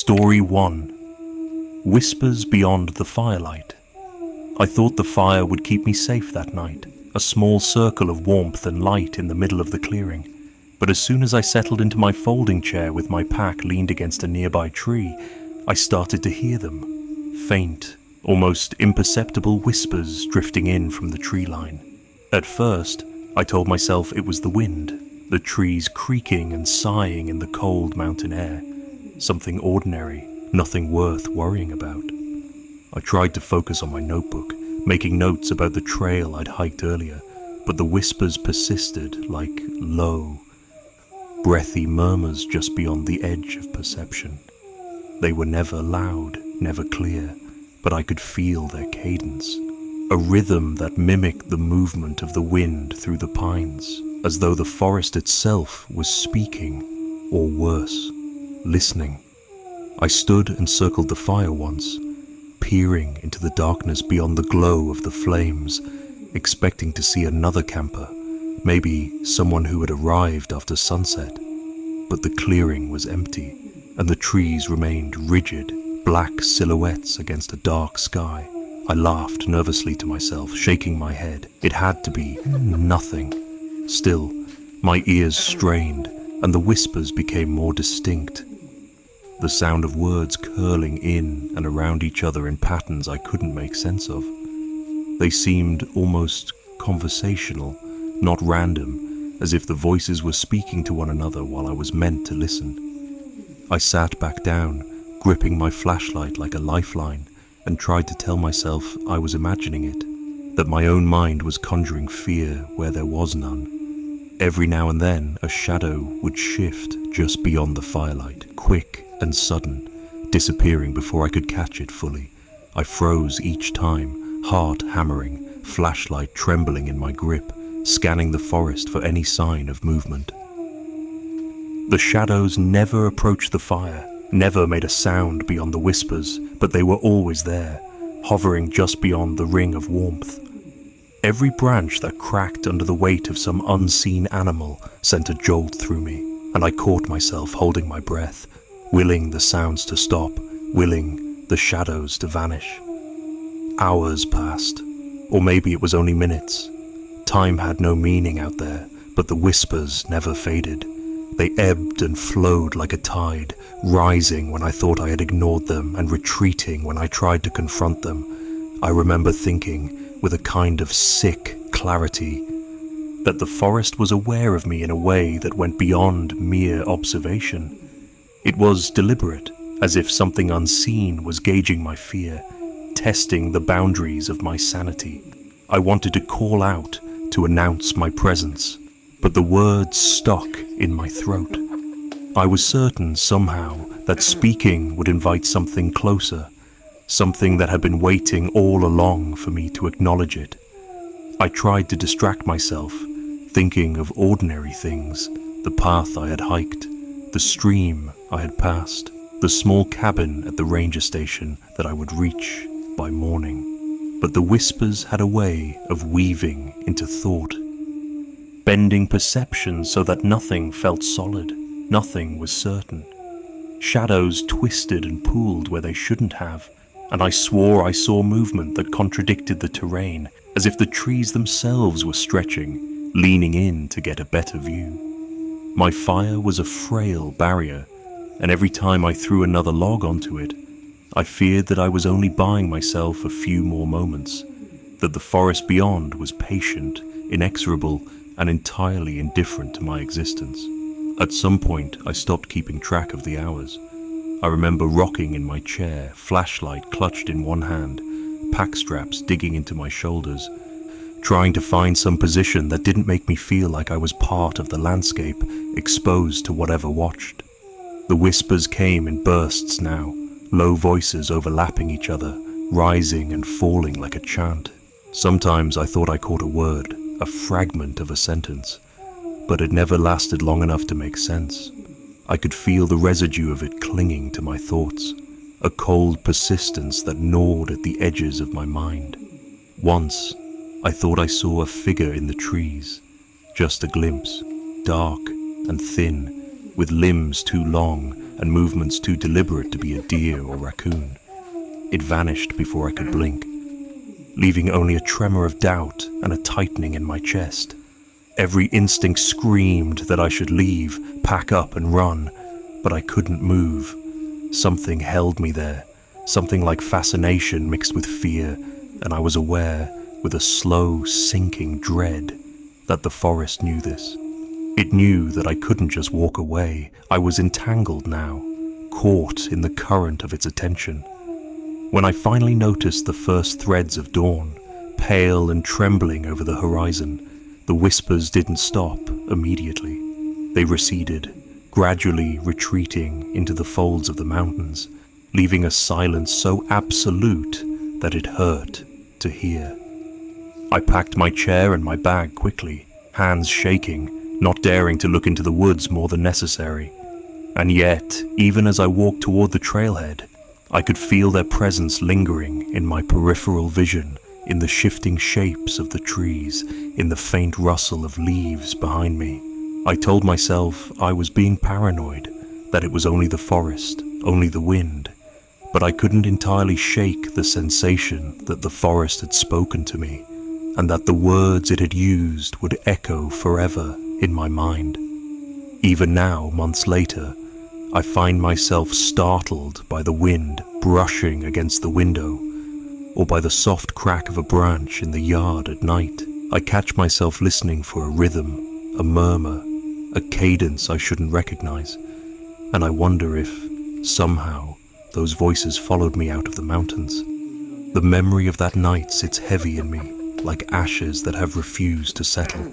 Story 1. Whispers Beyond the Firelight. I thought the fire would keep me safe that night, a small circle of warmth and light in the middle of the clearing. But as soon as I settled into my folding chair with my pack leaned against a nearby tree, I started to hear them. Faint, almost imperceptible whispers drifting in from the tree line. At first, I told myself it was the wind, the trees creaking and sighing in the cold mountain air. Something ordinary, nothing worth worrying about. I tried to focus on my notebook, making notes about the trail I'd hiked earlier, but the whispers persisted like low, breathy murmurs just beyond the edge of perception. They were never loud, never clear, but I could feel their cadence, a rhythm that mimicked the movement of the wind through the pines, as though the forest itself was speaking, or worse, listening. I stood and circled the fire once, peering into the darkness beyond the glow of the flames, expecting to see another camper, maybe someone who had arrived after sunset. But the clearing was empty, and the trees remained rigid, black silhouettes against a dark sky. I laughed nervously to myself, shaking my head. It had to be nothing. Still, my ears strained, and the whispers became more distinct. The sound of words curling in and around each other in patterns I couldn't make sense of. They seemed almost conversational, not random, as if the voices were speaking to one another while I was meant to listen. I sat back down, gripping my flashlight like a lifeline, and tried to tell myself I was imagining it, that my own mind was conjuring fear where there was none. Every now and then, a shadow would shift just beyond the firelight, quick and sudden, disappearing before I could catch it fully. I froze each time, heart hammering, flashlight trembling in my grip, scanning the forest for any sign of movement. The shadows never approached the fire, never made a sound beyond the whispers, but they were always there, hovering just beyond the ring of warmth. Every branch that cracked under the weight of some unseen animal sent a jolt through me, and I caught myself holding my breath, willing the sounds to stop, willing the shadows to vanish. Hours passed, or maybe it was only minutes. Time had no meaning out there, but the whispers never faded. They ebbed and flowed like a tide, rising when I thought I had ignored them and retreating when I tried to confront them. I remember thinking, with a kind of sick clarity, that the forest was aware of me in a way that went beyond mere observation. It was deliberate, as if something unseen was gauging my fear, testing the boundaries of my sanity. I wanted to call out, to announce my presence, but the words stuck in my throat. I was certain somehow that speaking would invite something closer, something that had been waiting all along for me to acknowledge it. I tried to distract myself, thinking of ordinary things, the path I had hiked, the stream I had passed, the small cabin at the ranger station that I would reach by morning. But the whispers had a way of weaving into thought, bending perception so that nothing felt solid, nothing was certain. Shadows twisted and pooled where they shouldn't have, and I swore I saw movement that contradicted the terrain, as if the trees themselves were stretching, leaning in to get a better view. My fire was a frail barrier, and every time I threw another log onto it, I feared that I was only buying myself a few more moments, that the forest beyond was patient, inexorable, and entirely indifferent to my existence. At some point, I stopped keeping track of the hours. I remember rocking in my chair, flashlight clutched in one hand, pack straps digging into my shoulders, trying to find some position that didn't make me feel like I was part of the landscape, exposed to whatever watched. The whispers came in bursts now, low voices overlapping each other, rising and falling like a chant. Sometimes I thought I caught a word, a fragment of a sentence, but it never lasted long enough to make sense. I could feel the residue of it clinging to my thoughts, a cold persistence that gnawed at the edges of my mind. Once, I thought I saw a figure in the trees, just a glimpse, dark and thin, with limbs too long, and movements too deliberate to be a deer or raccoon. It vanished before I could blink, leaving only a tremor of doubt and a tightening in my chest. Every instinct screamed that I should leave, pack up and run, but I couldn't move. Something held me there, something like fascination mixed with fear, and I was aware, with a slow, sinking dread, that the forest knew this. It knew that I couldn't just walk away. I was entangled now, caught in the current of its attention. When I finally noticed the first threads of dawn, pale and trembling over the horizon, the whispers didn't stop immediately. They receded, gradually retreating into the folds of the mountains, leaving a silence so absolute that it hurt to hear. I packed my chair and my bag quickly, hands shaking, not daring to look into the woods more than necessary. And yet, even as I walked toward the trailhead, I could feel their presence lingering in my peripheral vision, in the shifting shapes of the trees, in the faint rustle of leaves behind me. I told myself I was being paranoid, that it was only the forest, only the wind, but I couldn't entirely shake the sensation that the forest had spoken to me, and that the words it had used would echo forever in my mind. Even now, months later, I find myself startled by the wind brushing against the window, or by the soft crack of a branch in the yard at night. I catch myself listening for a rhythm, a murmur, a cadence I shouldn't recognize, and I wonder if, somehow, those voices followed me out of the mountains. The memory of that night sits heavy in me, like ashes that have refused to settle.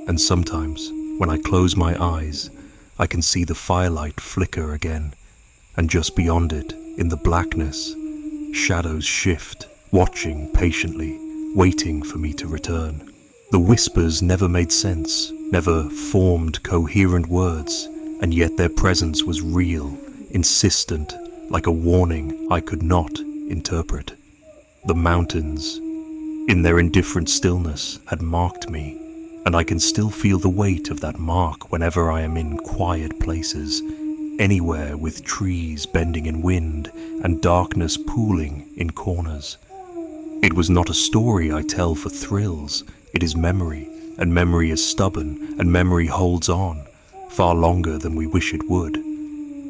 And sometimes, when I close my eyes, I can see the firelight flicker again, and just beyond it, in the blackness, shadows shift, watching patiently, waiting for me to return. The whispers never made sense, never formed coherent words, and yet their presence was real, insistent, like a warning I could not interpret. The mountains, in their indifferent stillness, had marked me, and I can still feel the weight of that mark whenever I am in quiet places, anywhere with trees bending in wind and darkness pooling in corners. It was not a story I tell for thrills, it is memory, and memory is stubborn, and memory holds on, far longer than we wish it would.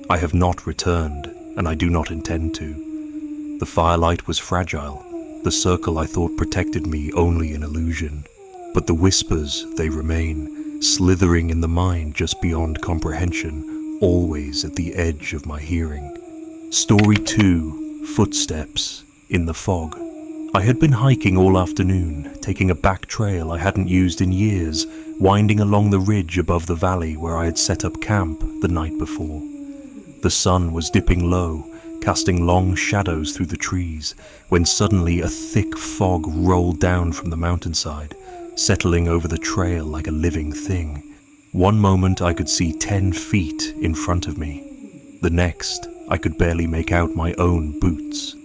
I have not returned, and I do not intend to. The firelight was fragile, the circle I thought protected me only an illusion. But the whispers, they remain, slithering in the mind just beyond comprehension, always at the edge of my hearing. Story 2, Footsteps in the Fog. I had been hiking all afternoon, taking a back trail I hadn't used in years, winding along the ridge above the valley where I had set up camp the night before. The sun was dipping low, casting long shadows through the trees, when suddenly a thick fog rolled down from the mountainside, settling over the trail like a living thing. One moment I could see 10 feet in front of me. The next, I could barely make out my own boots.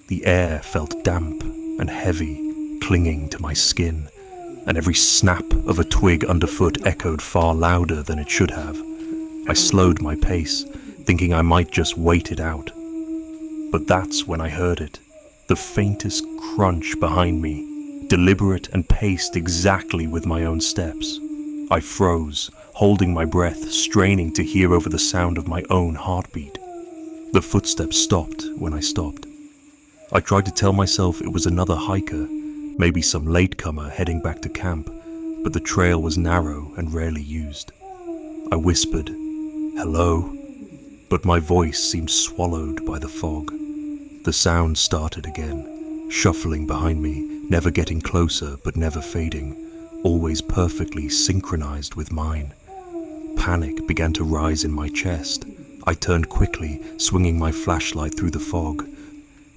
The air felt damp and heavy, clinging to my skin, and every snap of a twig underfoot echoed far louder than it should have. I slowed my pace, thinking I might just wait it out. But that's when I heard it, the faintest crunch behind me, deliberate and paced exactly with my own steps. I froze, holding my breath, straining to hear over the sound of my own heartbeat. The footsteps stopped when I stopped. I tried to tell myself it was another hiker, maybe some latecomer heading back to camp, but the trail was narrow and rarely used. I whispered, "Hello?" but my voice seemed swallowed by the fog. The sound started again, shuffling behind me, never getting closer but never fading, always perfectly synchronized with mine. Panic began to rise in my chest. I turned quickly, swinging my flashlight through the fog,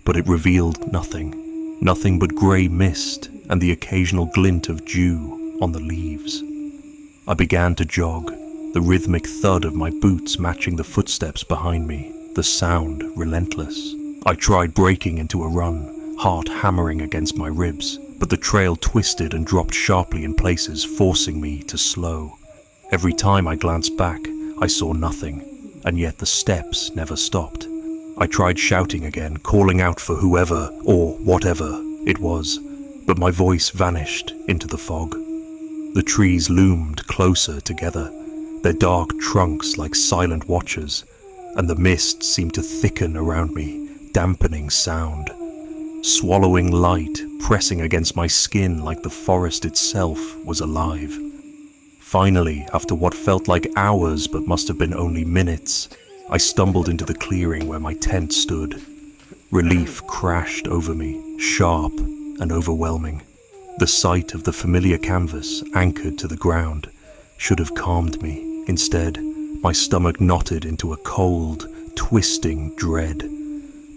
but it revealed nothing but grey mist and the occasional glint of dew on the leaves. I began to jog, the rhythmic thud of my boots matching the footsteps behind me, the sound relentless. I tried breaking into a run, heart hammering against my ribs, but the trail twisted and dropped sharply in places, forcing me to slow. Every time I glanced back, I saw nothing, and yet the steps never stopped. I tried shouting again, calling out for whoever or whatever it was, but my voice vanished into the fog. The trees loomed closer together, their dark trunks like silent watchers, and the mist seemed to thicken around me, dampening sound. Swallowing light, pressing against my skin like the forest itself was alive. Finally, after what felt like hours but must have been only minutes, I stumbled into the clearing where my tent stood. Relief crashed over me, sharp and overwhelming. The sight of the familiar canvas anchored to the ground should have calmed me. Instead, my stomach knotted into a cold, twisting dread.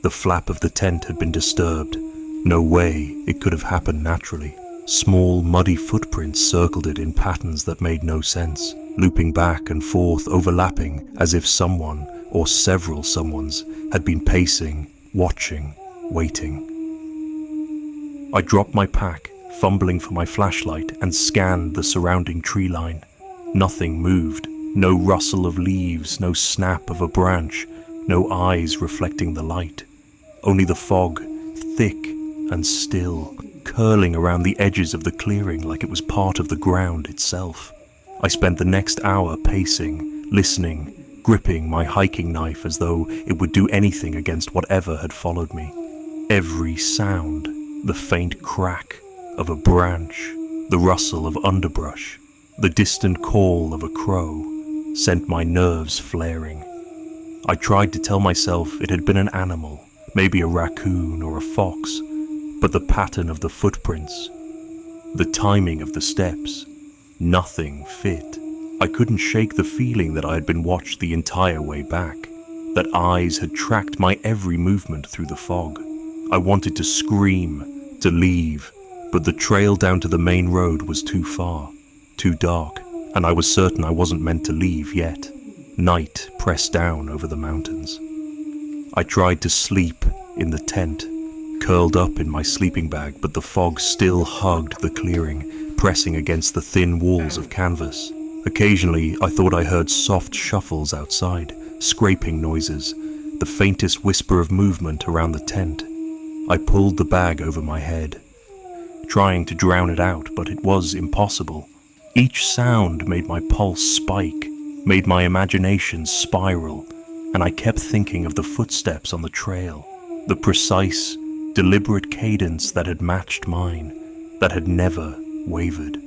The flap of the tent had been disturbed. No way it could have happened naturally. Small, muddy footprints circled it in patterns that made no sense, looping back and forth, overlapping, as if someone, or several someones, had been pacing, watching, waiting. I dropped my pack, fumbling for my flashlight, and scanned the surrounding tree line. Nothing moved. No rustle of leaves, no snap of a branch, no eyes reflecting the light. Only the fog, thick and still, curling around the edges of the clearing like it was part of the ground itself. I spent the next hour pacing, listening, gripping my hiking knife as though it would do anything against whatever had followed me. Every sound, the faint crack of a branch, the rustle of underbrush, the distant call of a crow, sent my nerves flaring. I tried to tell myself it had been an animal, maybe a raccoon or a fox, but the pattern of the footprints, the timing of the steps, nothing fit. I couldn't shake the feeling that I had been watched the entire way back, that eyes had tracked my every movement through the fog. I wanted to scream, to leave, but the trail down to the main road was too far, too dark, and I was certain I wasn't meant to leave yet. Night pressed down over the mountains. I tried to sleep in the tent, curled up in my sleeping bag, but the fog still hugged the clearing, pressing against the thin walls of canvas. Occasionally, I thought I heard soft shuffles outside, scraping noises, the faintest whisper of movement around the tent. I pulled the bag over my head, trying to drown it out, but it was impossible. Each sound made my pulse spike, made my imagination spiral, and I kept thinking of the footsteps on the trail, the precise, deliberate cadence that had matched mine, that had never wavered.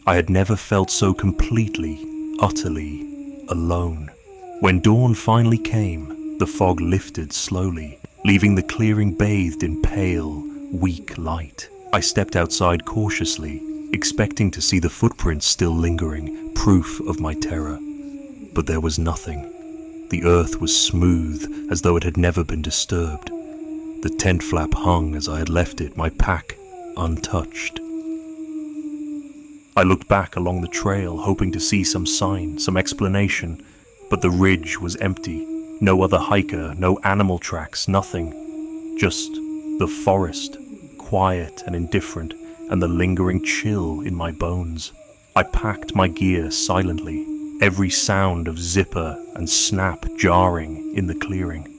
I had never felt so completely, utterly alone. When dawn finally came, the fog lifted slowly, leaving the clearing bathed in pale, weak light. I stepped outside cautiously, expecting to see the footprints still lingering, proof of my terror. But there was nothing. The earth was smooth, as though it had never been disturbed. The tent flap hung as I had left it, my pack untouched. I looked back along the trail, hoping to see some sign, some explanation, but the ridge was empty. No other hiker, no animal tracks, nothing. Just the forest, quiet and indifferent, and the lingering chill in my bones. I packed my gear silently, every sound of zipper and snap jarring in the clearing.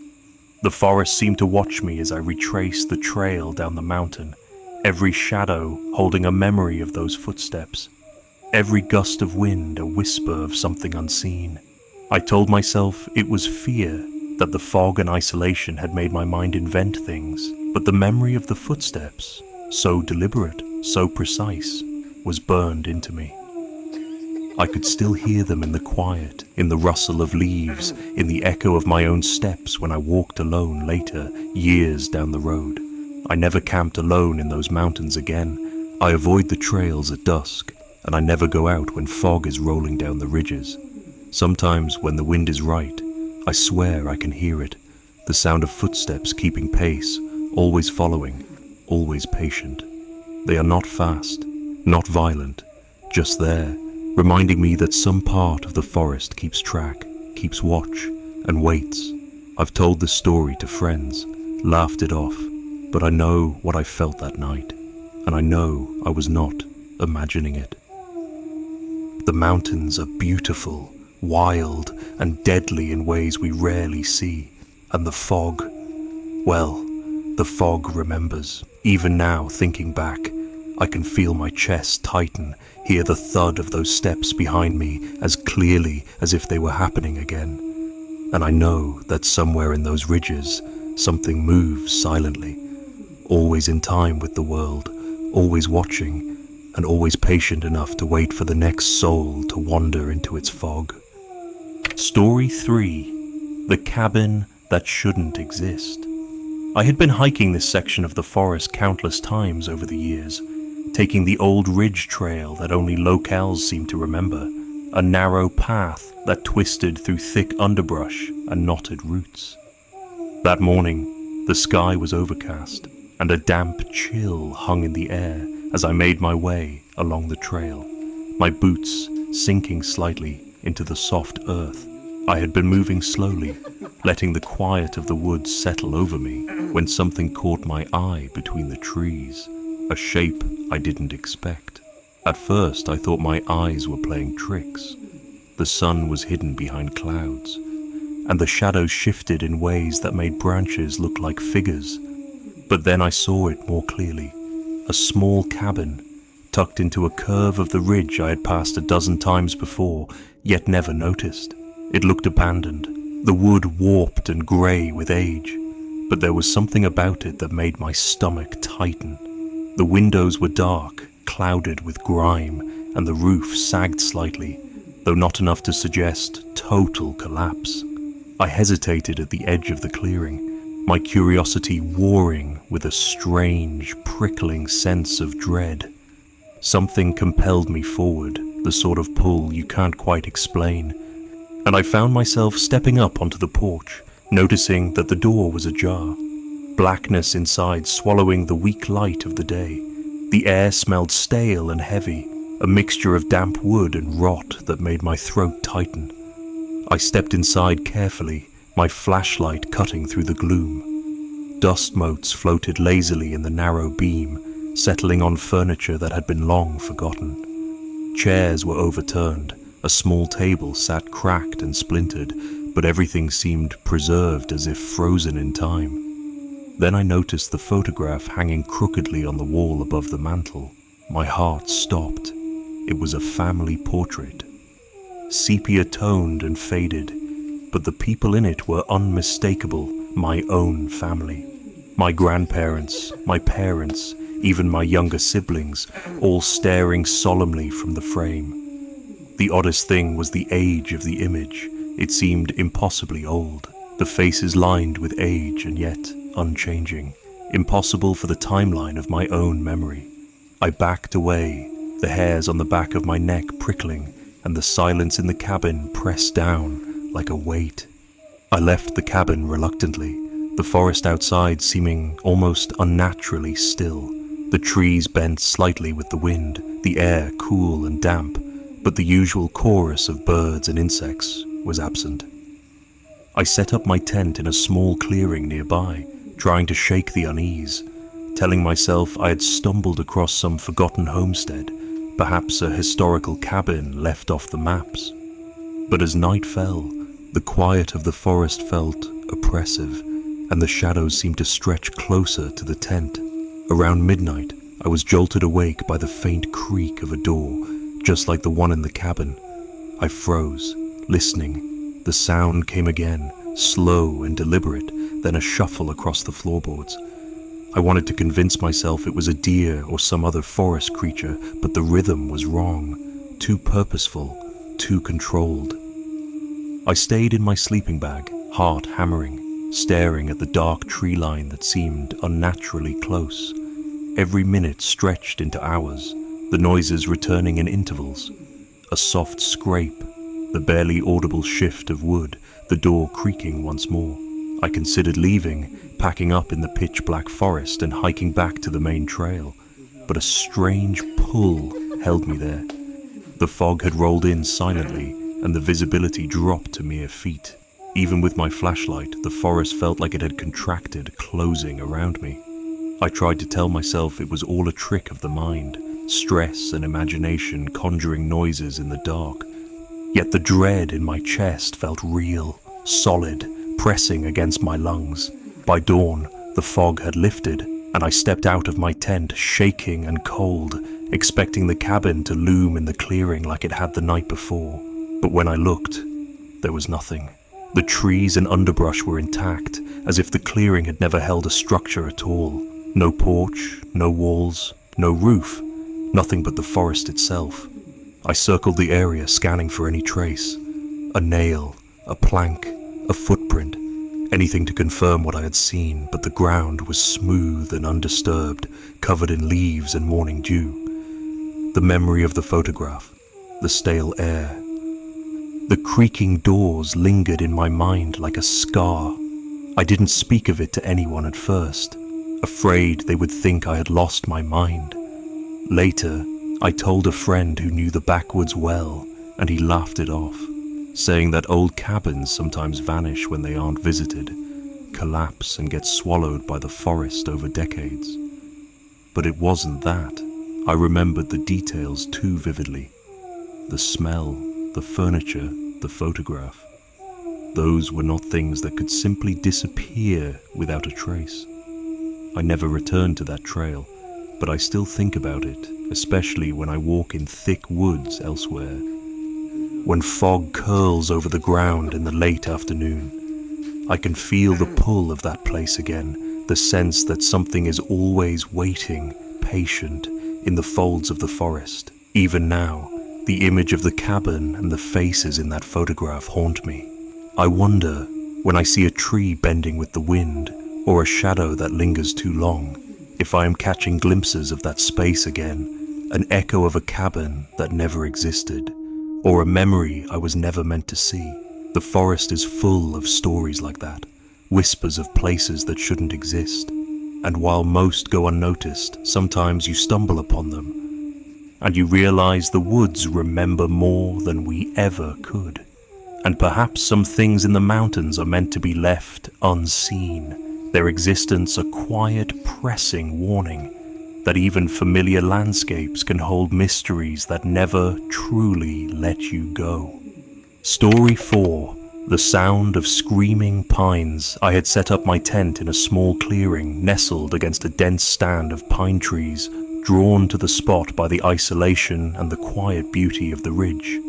The forest seemed to watch me as I retraced the trail down the mountain, every shadow holding a memory of those footsteps, every gust of wind a whisper of something unseen. I told myself it was fear, that the fog and isolation had made my mind invent things, but the memory of the footsteps, so deliberate, so precise, was burned into me. I could still hear them in the quiet, in the rustle of leaves, in the echo of my own steps when I walked alone later, years down the road. I never camped alone in those mountains again. I avoid the trails at dusk, and I never go out when fog is rolling down the ridges. Sometimes, when the wind is right, I swear I can hear it, the sound of footsteps keeping pace, always following, always patient. They are not fast, not violent, just there, reminding me that some part of the forest keeps track, keeps watch, and waits. I've told this story to friends, laughed it off, but I know what I felt that night, and I know I was not imagining it. The mountains are beautiful, wild and deadly in ways we rarely see. And the fog, well, the fog remembers. Even now, thinking back, I can feel my chest tighten, hear the thud of those steps behind me as clearly as if they were happening again. And I know that somewhere in those ridges, something moves silently, always in time with the world, always watching, and always patient enough to wait for the next soul to wander into its fog. Story 3. The Cabin That Shouldn't Exist. I had been hiking this section of the forest countless times over the years, taking the old ridge trail that only locals seem to remember, a narrow path that twisted through thick underbrush and knotted roots. That morning, the sky was overcast, and a damp chill hung in the air as I made my way along the trail, my boots sinking slightly into the soft earth. I had been moving slowly, letting the quiet of the woods settle over me, when something caught my eye between the trees, a shape I didn't expect. At first, I thought my eyes were playing tricks. The sun was hidden behind clouds, and the shadows shifted in ways that made branches look like figures. But then I saw it more clearly, a small cabin, tucked into a curve of the ridge I had passed a dozen times before, yet never noticed. It looked abandoned, the wood warped and grey with age, but there was something about it that made my stomach tighten. The windows were dark, clouded with grime, and the roof sagged slightly, though not enough to suggest total collapse. I hesitated at the edge of the clearing, my curiosity warring with a strange, prickling sense of dread. Something compelled me forward, the sort of pull you can't quite explain, and I found myself stepping up onto the porch, noticing that the door was ajar, blackness inside swallowing the weak light of the day. The air smelled stale and heavy, a mixture of damp wood and rot that made my throat tighten. I stepped inside carefully, my flashlight cutting through the gloom. Dust motes floated lazily in the narrow beam, settling on furniture that had been long forgotten. Chairs were overturned, a small table sat cracked and splintered, but everything seemed preserved as if frozen in time. Then I noticed the photograph hanging crookedly on the wall above the mantel. My heart stopped. It was a family portrait. Sepia-toned and faded, but the people in it were unmistakable, my own family. My grandparents, my parents, even my younger siblings, all staring solemnly from the frame. The oddest thing was the age of the image. It seemed impossibly old, the faces lined with age and yet unchanging, impossible for the timeline of my own memory. I backed away, the hairs on the back of my neck prickling, and the silence in the cabin pressed down like a weight. I left the cabin reluctantly, the forest outside seeming almost unnaturally still. The trees bent slightly with the wind, the air cool and damp, but the usual chorus of birds and insects was absent. I set up my tent in a small clearing nearby, trying to shake the unease, telling myself I had stumbled across some forgotten homestead, perhaps a historical cabin left off the maps. But as night fell, the quiet of the forest felt oppressive, and the shadows seemed to stretch closer to the tent. Around midnight, I was jolted awake by the faint creak of a door, just like the one in the cabin. I froze, listening. The sound came again, slow and deliberate, then a shuffle across the floorboards. I wanted to convince myself it was a deer or some other forest creature, but the rhythm was wrong, too purposeful, too controlled. I stayed in my sleeping bag, heart hammering, staring at the dark tree line that seemed unnaturally close. Every minute stretched into hours, the noises returning in intervals. A soft scrape, the barely audible shift of wood, the door creaking once more. I considered leaving, packing up in the pitch-black forest and hiking back to the main trail, but a strange pull held me there. The fog had rolled in silently, and the visibility dropped to mere feet. Even with my flashlight, the forest felt like it had contracted, closing around me. I tried to tell myself it was all a trick of the mind, stress and imagination conjuring noises in the dark. Yet the dread in my chest felt real, solid, pressing against my lungs. By dawn, the fog had lifted, and I stepped out of my tent, shaking and cold, expecting the cabin to loom in the clearing like it had the night before. But when I looked, there was nothing. The trees and underbrush were intact, as if the clearing had never held a structure at all. No porch, no walls, no roof, nothing but the forest itself. I circled the area, scanning for any trace. A nail, a plank, a footprint, anything to confirm what I had seen, but the ground was smooth and undisturbed, covered in leaves and morning dew. The memory of the photograph, the stale air. The creaking doors lingered in my mind like a scar. I didn't speak of it to anyone at first, afraid they would think I had lost my mind. Later, I told a friend who knew the backwoods well, and he laughed it off, saying that old cabins sometimes vanish when they aren't visited, collapse and get swallowed by the forest over decades. But it wasn't that. I remembered the details too vividly. The smell, the furniture, the photograph. Those were not things that could simply disappear without a trace. I never returned to that trail, but I still think about it, especially when I walk in thick woods elsewhere. When fog curls over the ground in the late afternoon, I can feel the pull of that place again, the sense that something is always waiting, patient, in the folds of the forest. Even now, the image of the cabin and the faces in that photograph haunt me. I wonder, when I see a tree bending with the wind, or a shadow that lingers too long, if I am catching glimpses of that space again, an echo of a cabin that never existed, or a memory I was never meant to see. The forest is full of stories like that, whispers of places that shouldn't exist. And while most go unnoticed, sometimes you stumble upon them, and you realize the woods remember more than we ever could. And perhaps some things in the mountains are meant to be left unseen, their existence a quiet, pressing warning that even familiar landscapes can hold mysteries that never truly let you go. Story 4. The sound of screaming pines. I had set up my tent in a small clearing nestled against a dense stand of pine trees, drawn to the spot by the isolation and the quiet beauty of the ridge.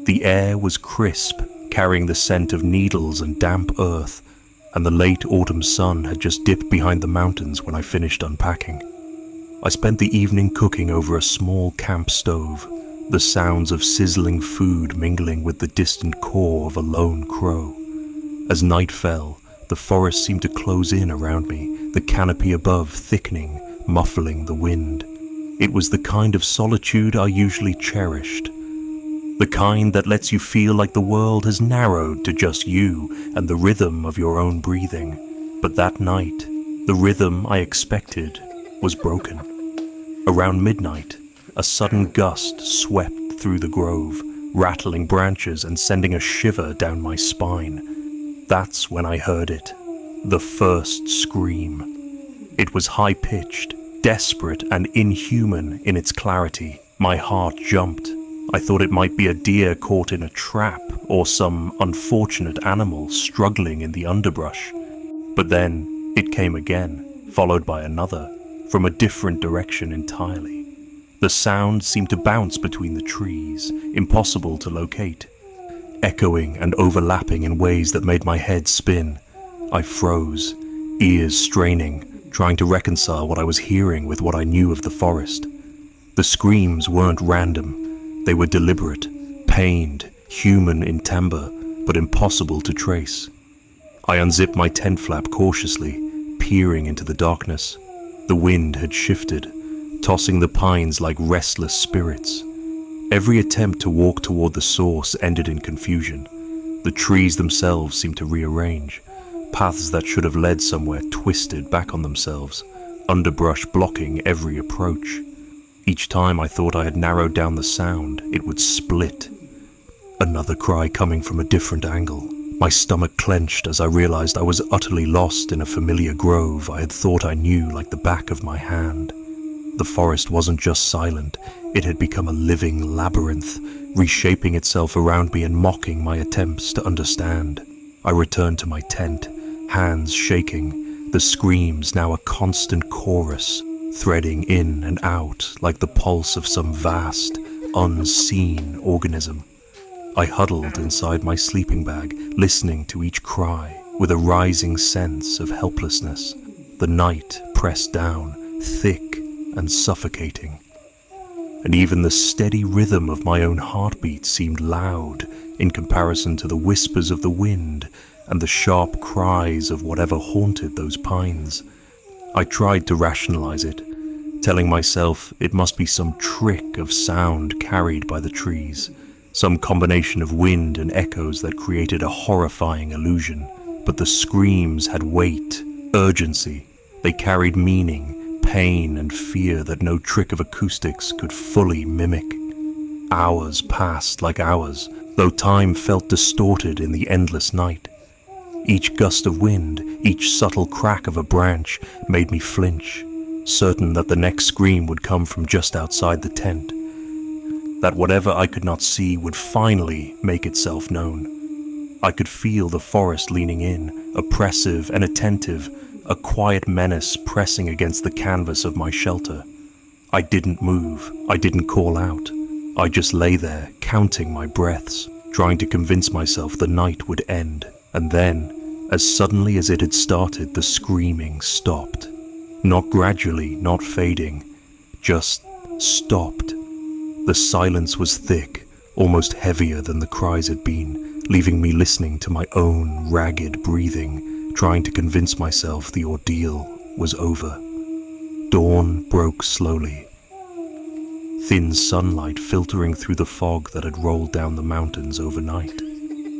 The air was crisp, carrying the scent of needles and damp earth, and the late autumn sun had just dipped behind the mountains when I finished unpacking. I spent the evening cooking over a small camp stove, the sounds of sizzling food mingling with the distant caw of a lone crow. As night fell, the forest seemed to close in around me, the canopy above thickening, muffling the wind. It was the kind of solitude I usually cherished, the kind that lets you feel like the world has narrowed to just you and the rhythm of your own breathing. But that night, the rhythm I expected was broken. Around midnight, a sudden gust swept through the grove, rattling branches and sending a shiver down my spine. That's when I heard it, the first scream. It was high-pitched, desperate and inhuman in its clarity. My heart jumped. I thought it might be a deer caught in a trap or some unfortunate animal struggling in the underbrush. But then it came again, followed by another, from a different direction entirely. The sound seemed to bounce between the trees, impossible to locate, echoing and overlapping in ways that made my head spin. I froze, ears straining, trying to reconcile what I was hearing with what I knew of the forest. The screams weren't random. They were deliberate, pained, human in timbre, but impossible to trace. I unzipped my tent flap cautiously, peering into the darkness. The wind had shifted, tossing the pines like restless spirits. Every attempt to walk toward the source ended in confusion. The trees themselves seemed to rearrange. Paths that should have led somewhere twisted back on themselves, underbrush blocking every approach. Each time I thought I had narrowed down the sound, it would split. Another cry coming from a different angle. My stomach clenched as I realized I was utterly lost in a familiar grove I had thought I knew like the back of my hand. The forest wasn't just silent, it had become a living labyrinth, reshaping itself around me and mocking my attempts to understand. I returned to my tent, hands shaking, the screams now a constant chorus, threading in and out like the pulse of some vast, unseen organism. I huddled inside my sleeping bag, listening to each cry with a rising sense of helplessness. The night pressed down, thick and suffocating. And even the steady rhythm of my own heartbeat seemed loud in comparison to the whispers of the wind and the sharp cries of whatever haunted those pines. I tried to rationalize it, telling myself it must be some trick of sound carried by the trees, some combination of wind and echoes that created a horrifying illusion. But the screams had weight, urgency. They carried meaning, pain and fear that no trick of acoustics could fully mimic. Hours passed like hours, though time felt distorted in the endless night. Each gust of wind, each subtle crack of a branch made me flinch, certain that the next scream would come from just outside the tent, that whatever I could not see would finally make itself known. I could feel the forest leaning in, oppressive and attentive, a quiet menace pressing against the canvas of my shelter. I didn't move, I didn't call out. I just lay there, counting my breaths, trying to convince myself the night would end. And then, as suddenly as it had started, the screaming stopped. Not gradually, not fading, just stopped. The silence was thick, almost heavier than the cries had been, leaving me listening to my own ragged breathing, trying to convince myself the ordeal was over. Dawn broke slowly. Thin sunlight filtering through the fog that had rolled down the mountains overnight.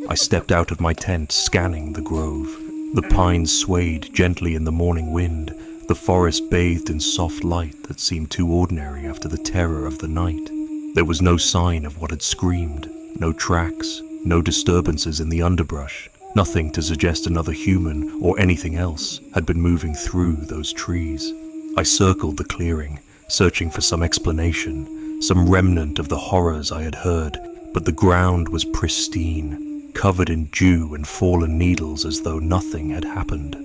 I stepped out of my tent, scanning the grove. The pines swayed gently in the morning wind, the forest bathed in soft light that seemed too ordinary after the terror of the night. There was no sign of what had screamed, no tracks, no disturbances in the underbrush, nothing to suggest another human or anything else had been moving through those trees. I circled the clearing, searching for some explanation, some remnant of the horrors I had heard, but the ground was pristine, covered in dew and fallen needles as though nothing had happened.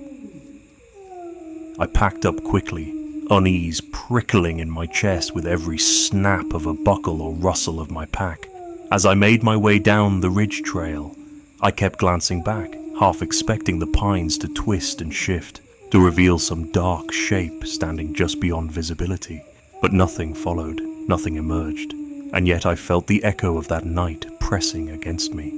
I packed up quickly, unease prickling in my chest with every snap of a buckle or rustle of my pack. As I made my way down the ridge trail, I kept glancing back, half expecting the pines to twist and shift, to reveal some dark shape standing just beyond visibility. But nothing followed, nothing emerged, and yet I felt the echo of that night pressing against me.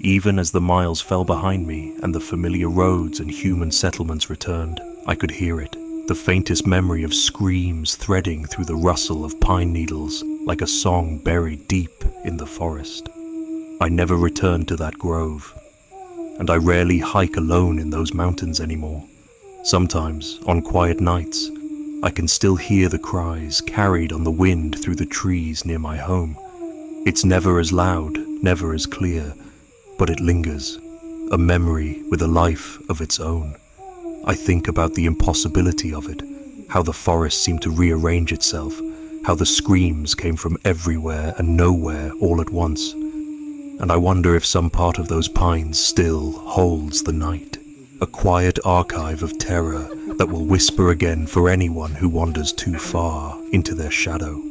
Even as the miles fell behind me and the familiar roads and human settlements returned, I could hear it, the faintest memory of screams threading through the rustle of pine needles like a song buried deep in the forest. I never returned to that grove, and I rarely hike alone in those mountains anymore. Sometimes, on quiet nights, I can still hear the cries carried on the wind through the trees near my home. It's never as loud, never as clear, but it lingers, a memory with a life of its own. I think about the impossibility of it, how the forest seemed to rearrange itself, how the screams came from everywhere and nowhere all at once. And I wonder if some part of those pines still holds the night, a quiet archive of terror that will whisper again for anyone who wanders too far into their shadow.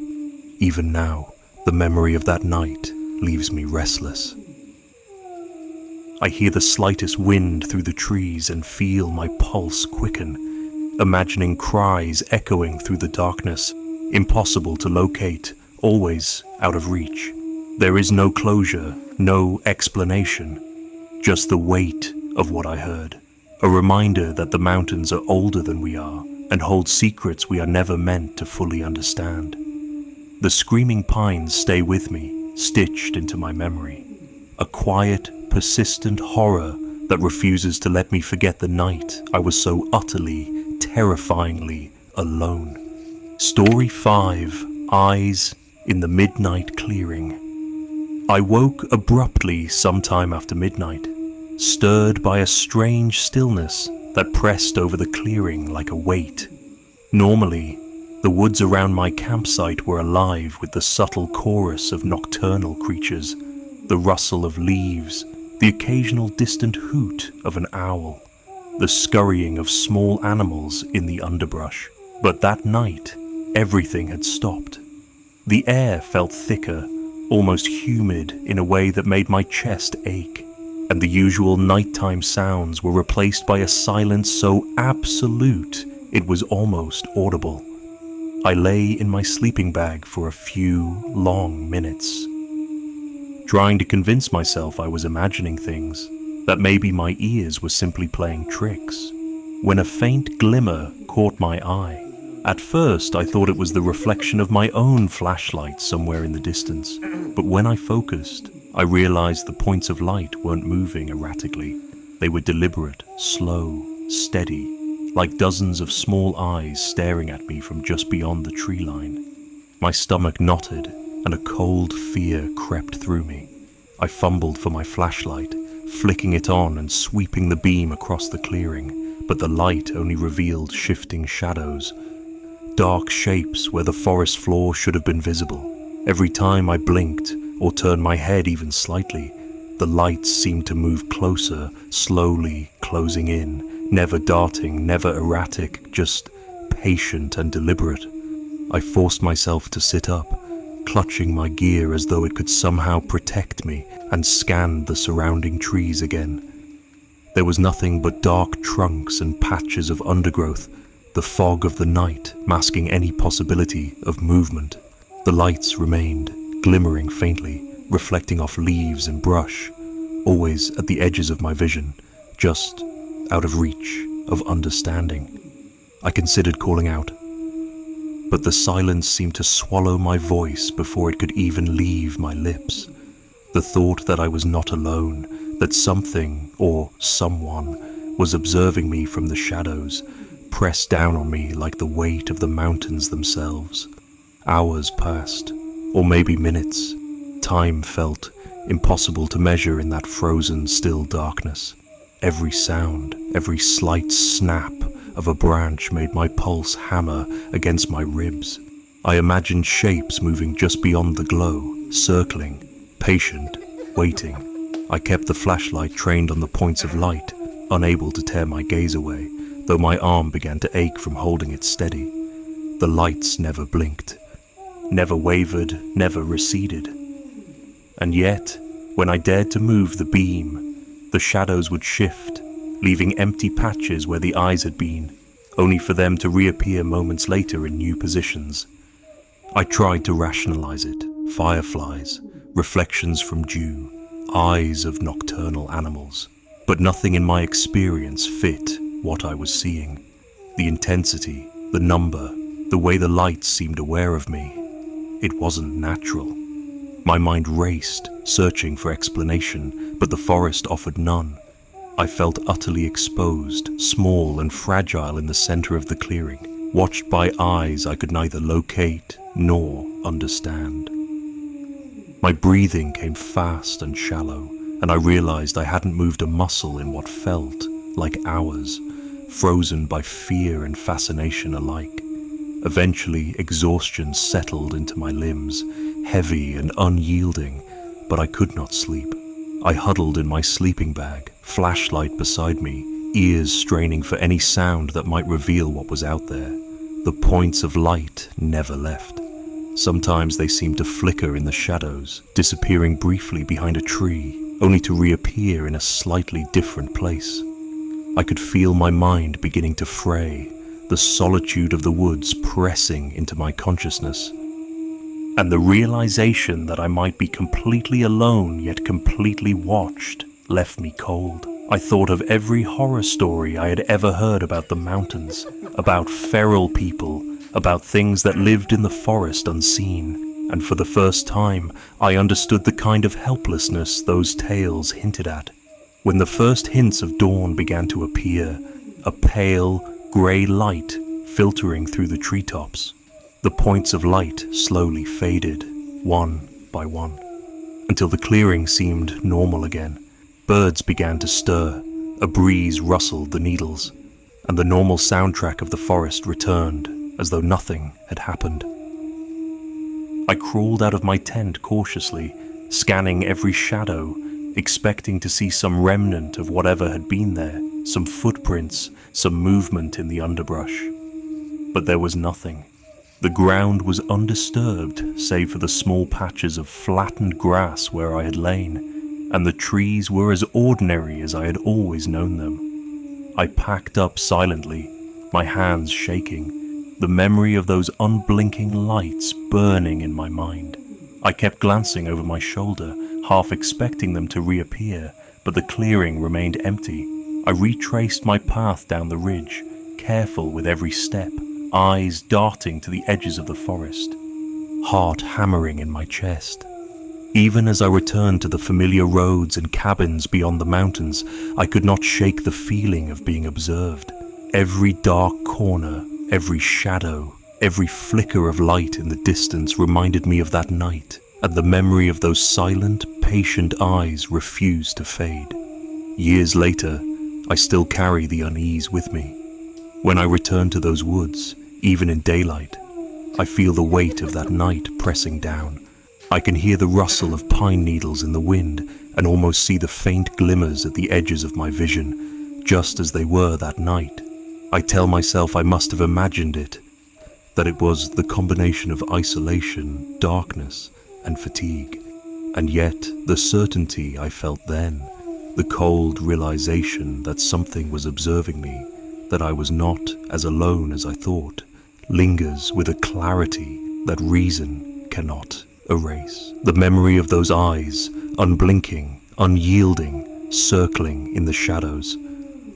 Even now, the memory of that night leaves me restless. I hear the slightest wind through the trees and feel my pulse quicken, imagining cries echoing through the darkness, impossible to locate, always out of reach. There is no closure, no explanation, just the weight of what I heard, a reminder that the mountains are older than we are and hold secrets we are never meant to fully understand. The screaming pines stay with me, stitched into my memory, a quiet, persistent horror that refuses to let me forget the night I was so utterly, terrifyingly alone. Story 5, Eyes in the Midnight Clearing. I woke abruptly sometime after midnight, stirred by a strange stillness that pressed over the clearing like a weight. Normally, The woods around my campsite were alive with the subtle chorus of nocturnal creatures, the rustle of leaves, the occasional distant hoot of an owl, the scurrying of small animals in the underbrush. But that night, everything had stopped. The air felt thicker, almost humid in a way that made my chest ache, and the usual nighttime sounds were replaced by a silence so absolute it was almost audible. I lay in my sleeping bag for a few long minutes, trying to convince myself I was imagining things, that maybe my ears were simply playing tricks, when a faint glimmer caught my eye. At first, I thought it was the reflection of my own flashlight somewhere in the distance, but when I focused, I realized the points of light weren't moving erratically. They were deliberate, slow, steady, like dozens of small eyes staring at me from just beyond the tree line. My stomach knotted, and a cold fear crept through me. I fumbled for my flashlight, flicking it on and sweeping the beam across the clearing, but the light only revealed shifting shadows, dark shapes where the forest floor should have been visible. Every time I blinked or turned my head even slightly, the lights seemed to move closer, slowly closing in, never darting, never erratic, just patient and deliberate. I forced myself to sit up, clutching my gear as though it could somehow protect me, and scanned the surrounding trees again. There was nothing but dark trunks and patches of undergrowth, the fog of the night masking any possibility of movement. The lights remained, glimmering faintly, reflecting off leaves and brush, always at the edges of my vision, just out of reach of understanding. I considered calling out, but the silence seemed to swallow my voice before it could even leave my lips. The thought that I was not alone, that something or someone was observing me from the shadows, pressed down on me like the weight of the mountains themselves. Hours passed, or maybe minutes. Time felt impossible to measure in that frozen, still darkness. Every sound, every slight snap of a branch made my pulse hammer against my ribs. I imagined shapes moving just beyond the glow, circling, patient, waiting. I kept the flashlight trained on the points of light, unable to tear my gaze away, though my arm began to ache from holding it steady. The lights never blinked, never wavered, never receded. And yet, when I dared to move the beam, the shadows would shift, leaving empty patches where the eyes had been, only for them to reappear moments later in new positions. I tried to rationalize it. Fireflies, reflections from dew, eyes of nocturnal animals. But nothing in my experience fit what I was seeing. The intensity, the number, the way the lights seemed aware of me. It wasn't natural. My mind raced, searching for explanation, but the forest offered none. I felt utterly exposed, small and fragile in the center of the clearing, watched by eyes I could neither locate nor understand. My breathing came fast and shallow, and I realized I hadn't moved a muscle in what felt like hours, frozen by fear and fascination alike. Eventually, exhaustion settled into my limbs, heavy and unyielding, but I could not sleep. I huddled in my sleeping bag, flashlight beside me, ears straining for any sound that might reveal what was out there. The points of light never left. Sometimes they seemed to flicker in the shadows, disappearing briefly behind a tree, only to reappear in a slightly different place. I could feel my mind beginning to fray, the solitude of the woods pressing into my consciousness. And the realization that I might be completely alone yet completely watched left me cold. I thought of every horror story I had ever heard about the mountains, about feral people, about things that lived in the forest unseen, and for the first time I understood the kind of helplessness those tales hinted at. When the first hints of dawn began to appear, a pale, grey light filtering through the treetops, the points of light slowly faded, one by one, until the clearing seemed normal again. Birds began to stir, a breeze rustled the needles, and the normal soundtrack of the forest returned. as though nothing had happened. I crawled out of my tent cautiously, scanning every shadow, expecting to see some remnant of whatever had been there, some footprints, some movement in the underbrush. But there was nothing. The ground was undisturbed, save for the small patches of flattened grass where I had lain, and the trees were as ordinary as I had always known them. I packed up silently, my hands shaking, the memory of those unblinking lights burning in my mind. I kept glancing over my shoulder, half expecting them to reappear, but the clearing remained empty. I retraced my path down the ridge, careful with every step, eyes darting to the edges of the forest, heart hammering in my chest. Even as I returned to the familiar roads and cabins beyond the mountains, I could not shake the feeling of being observed. Every dark corner, every shadow, every flicker of light in the distance reminded me of that night, and the memory of those silent, patient eyes refused to fade. Years later, I still carry the unease with me. When I return to those woods, even in daylight, I feel the weight of that night pressing down. I can hear the rustle of pine needles in the wind and almost see the faint glimmers at the edges of my vision, just as they were that night. I tell myself I must have imagined it, that it was the combination of isolation, darkness, and fatigue. And yet, the certainty I felt then, the cold realization that something was observing me, that I was not as alone as I thought, lingers with a clarity that reason cannot erase. The memory of those eyes, unblinking, unyielding, circling in the shadows,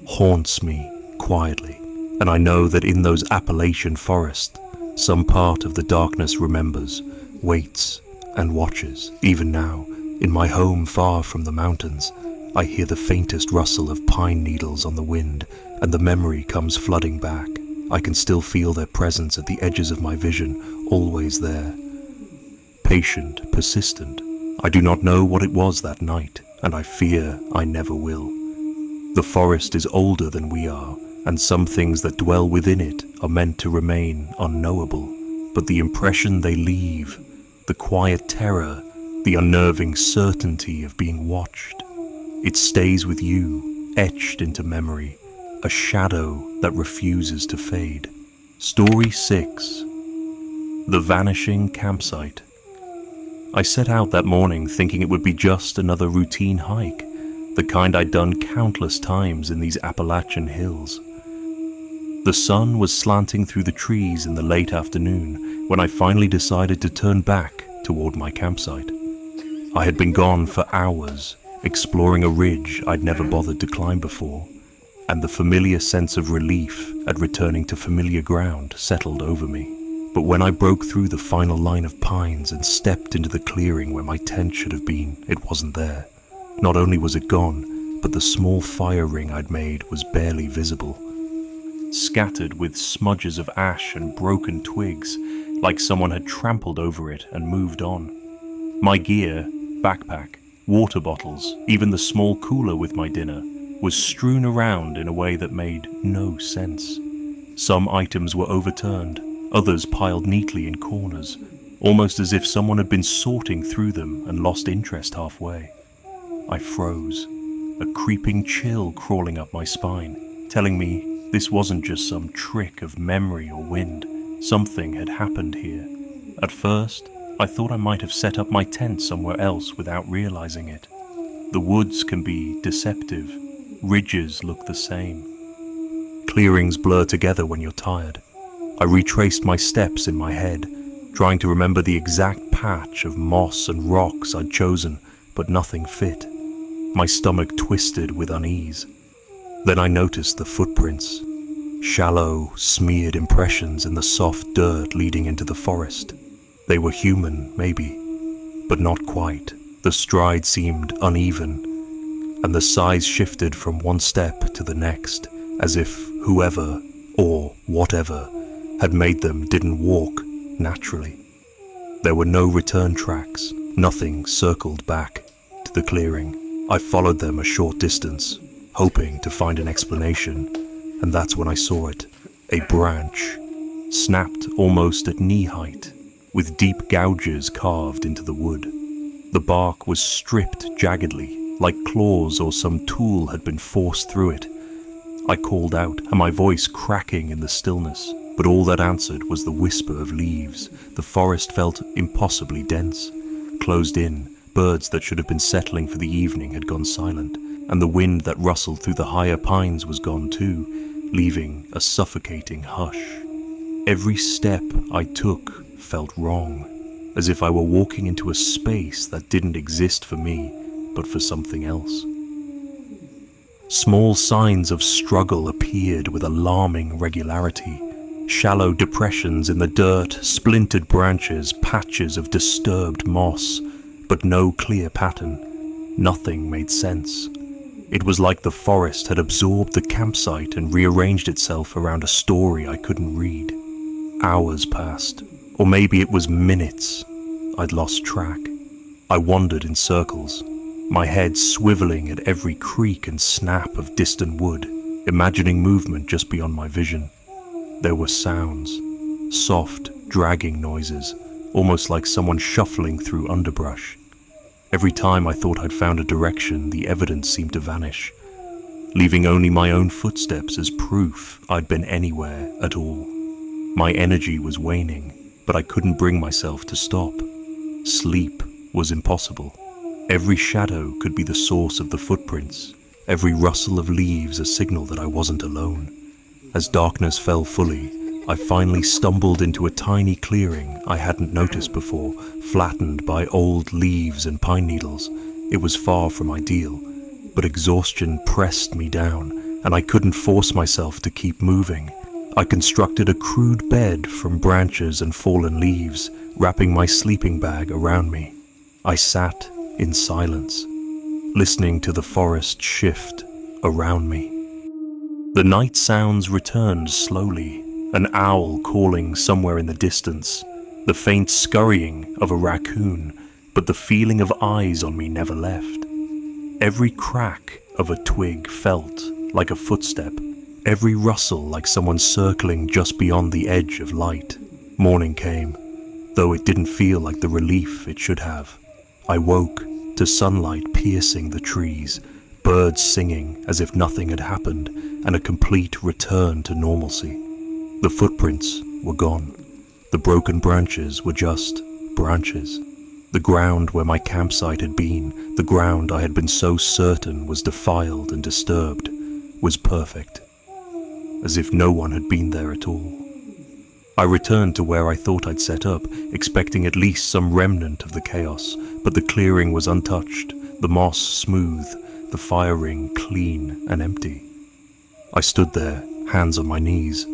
haunts me quietly, and I know that in those Appalachian forests, some part of the darkness remembers, waits, and watches. Even now, in my home far from the mountains, I hear the faintest rustle of pine needles on the wind, and the memory comes flooding back. I can still feel their presence at the edges of my vision, always there. Patient, persistent. I do not know what it was that night, and I fear I never will. The forest is older than we are, and some things that dwell within it are meant to remain unknowable. But the impression they leave, the quiet terror, the unnerving certainty of being watched, it stays with you, etched into memory, a shadow that refuses to fade. Story 6. The Vanishing Campsite. I set out that morning thinking it would be just another routine hike, the kind I'd done countless times in these Appalachian hills. The sun was slanting through the trees in the late afternoon when I finally decided to turn back toward my campsite. I had been gone for hours, exploring a ridge I'd never bothered to climb before, and the familiar sense of relief at returning to familiar ground settled over me. But when I broke through the final line of pines and stepped into the clearing where my tent should have been, it wasn't there. Not only was it gone, but the small fire ring I'd made was barely visible, scattered with smudges of ash and broken twigs, like someone had trampled over it and moved on. My gear, backpack, water bottles, even the small cooler with my dinner, was strewn around in a way that made no sense. Some items were overturned, others piled neatly in corners, almost as if someone had been sorting through them and lost interest halfway. I froze, a creeping chill crawling up my spine, telling me this wasn't just some trick of memory or wind. Something had happened here. At first, I thought I might have set up my tent somewhere else without realizing it. The woods can be deceptive. Ridges look the same. Clearings blur together when you're tired. I retraced my steps in my head, trying to remember the exact patch of moss and rocks I'd chosen, but nothing fit. My stomach twisted with unease. Then I noticed the footprints, shallow, smeared impressions in the soft dirt leading into the forest. They were human, maybe, but not quite. The stride seemed uneven, and the size shifted from one step to the next, as if whoever, or whatever, had made them didn't walk naturally. There were no return tracks, nothing circled back to the clearing. I followed them a short distance, hoping to find an explanation, and that's when I saw it. A branch snapped almost at knee height, with deep gouges carved into the wood. The bark was stripped jaggedly, like claws or some tool had been forced through it. I called out, and my voice cracking in the stillness, but all that answered was the whisper of leaves. The forest felt impossibly dense, closed in. Birds that should have been settling for the evening had gone silent, and the wind that rustled through the higher pines was gone too, leaving a suffocating hush. Every step I took felt wrong, as if I were walking into a space that didn't exist for me, but for something else. Small signs of struggle appeared with alarming regularity. Shallow depressions in the dirt, splintered branches, patches of disturbed moss, but no clear pattern. Nothing made sense. It was like the forest had absorbed the campsite and rearranged itself around a story I couldn't read. Hours passed, or maybe it was minutes. I'd lost track. I wandered in circles, my head swiveling at every creak and snap of distant wood, imagining movement just beyond my vision. There were sounds, soft, dragging noises, almost like someone shuffling through underbrush. Every time I thought I'd found a direction, the evidence seemed to vanish, leaving only my own footsteps as proof I'd been anywhere at all. My energy was waning, but I couldn't bring myself to stop. Sleep was impossible. Every shadow could be the source of the footprints, every rustle of leaves a signal that I wasn't alone. As darkness fell fully, I finally stumbled into a tiny clearing I hadn't noticed before, flattened by old leaves and pine needles. It was far from ideal, but exhaustion pressed me down, and I couldn't force myself to keep moving. I constructed a crude bed from branches and fallen leaves, wrapping my sleeping bag around me. I sat in silence, listening to the forest shift around me. The night sounds returned slowly, an owl calling somewhere in the distance, the faint scurrying of a raccoon, but the feeling of eyes on me never left. Every crack of a twig felt like a footstep, every rustle like someone circling just beyond the edge of light. Morning came, though it didn't feel like the relief it should have. I woke to sunlight piercing the trees, birds singing as if nothing had happened, and a complete return to normalcy. The footprints were gone. The broken branches were just branches. The ground where my campsite had been, the ground I had been so certain was defiled and disturbed, was perfect, as if no one had been there at all. I returned to where I thought I'd set up, expecting at least some remnant of the chaos, but the clearing was untouched, the moss smooth, the fire ring clean and empty. I stood there, hands on my knees,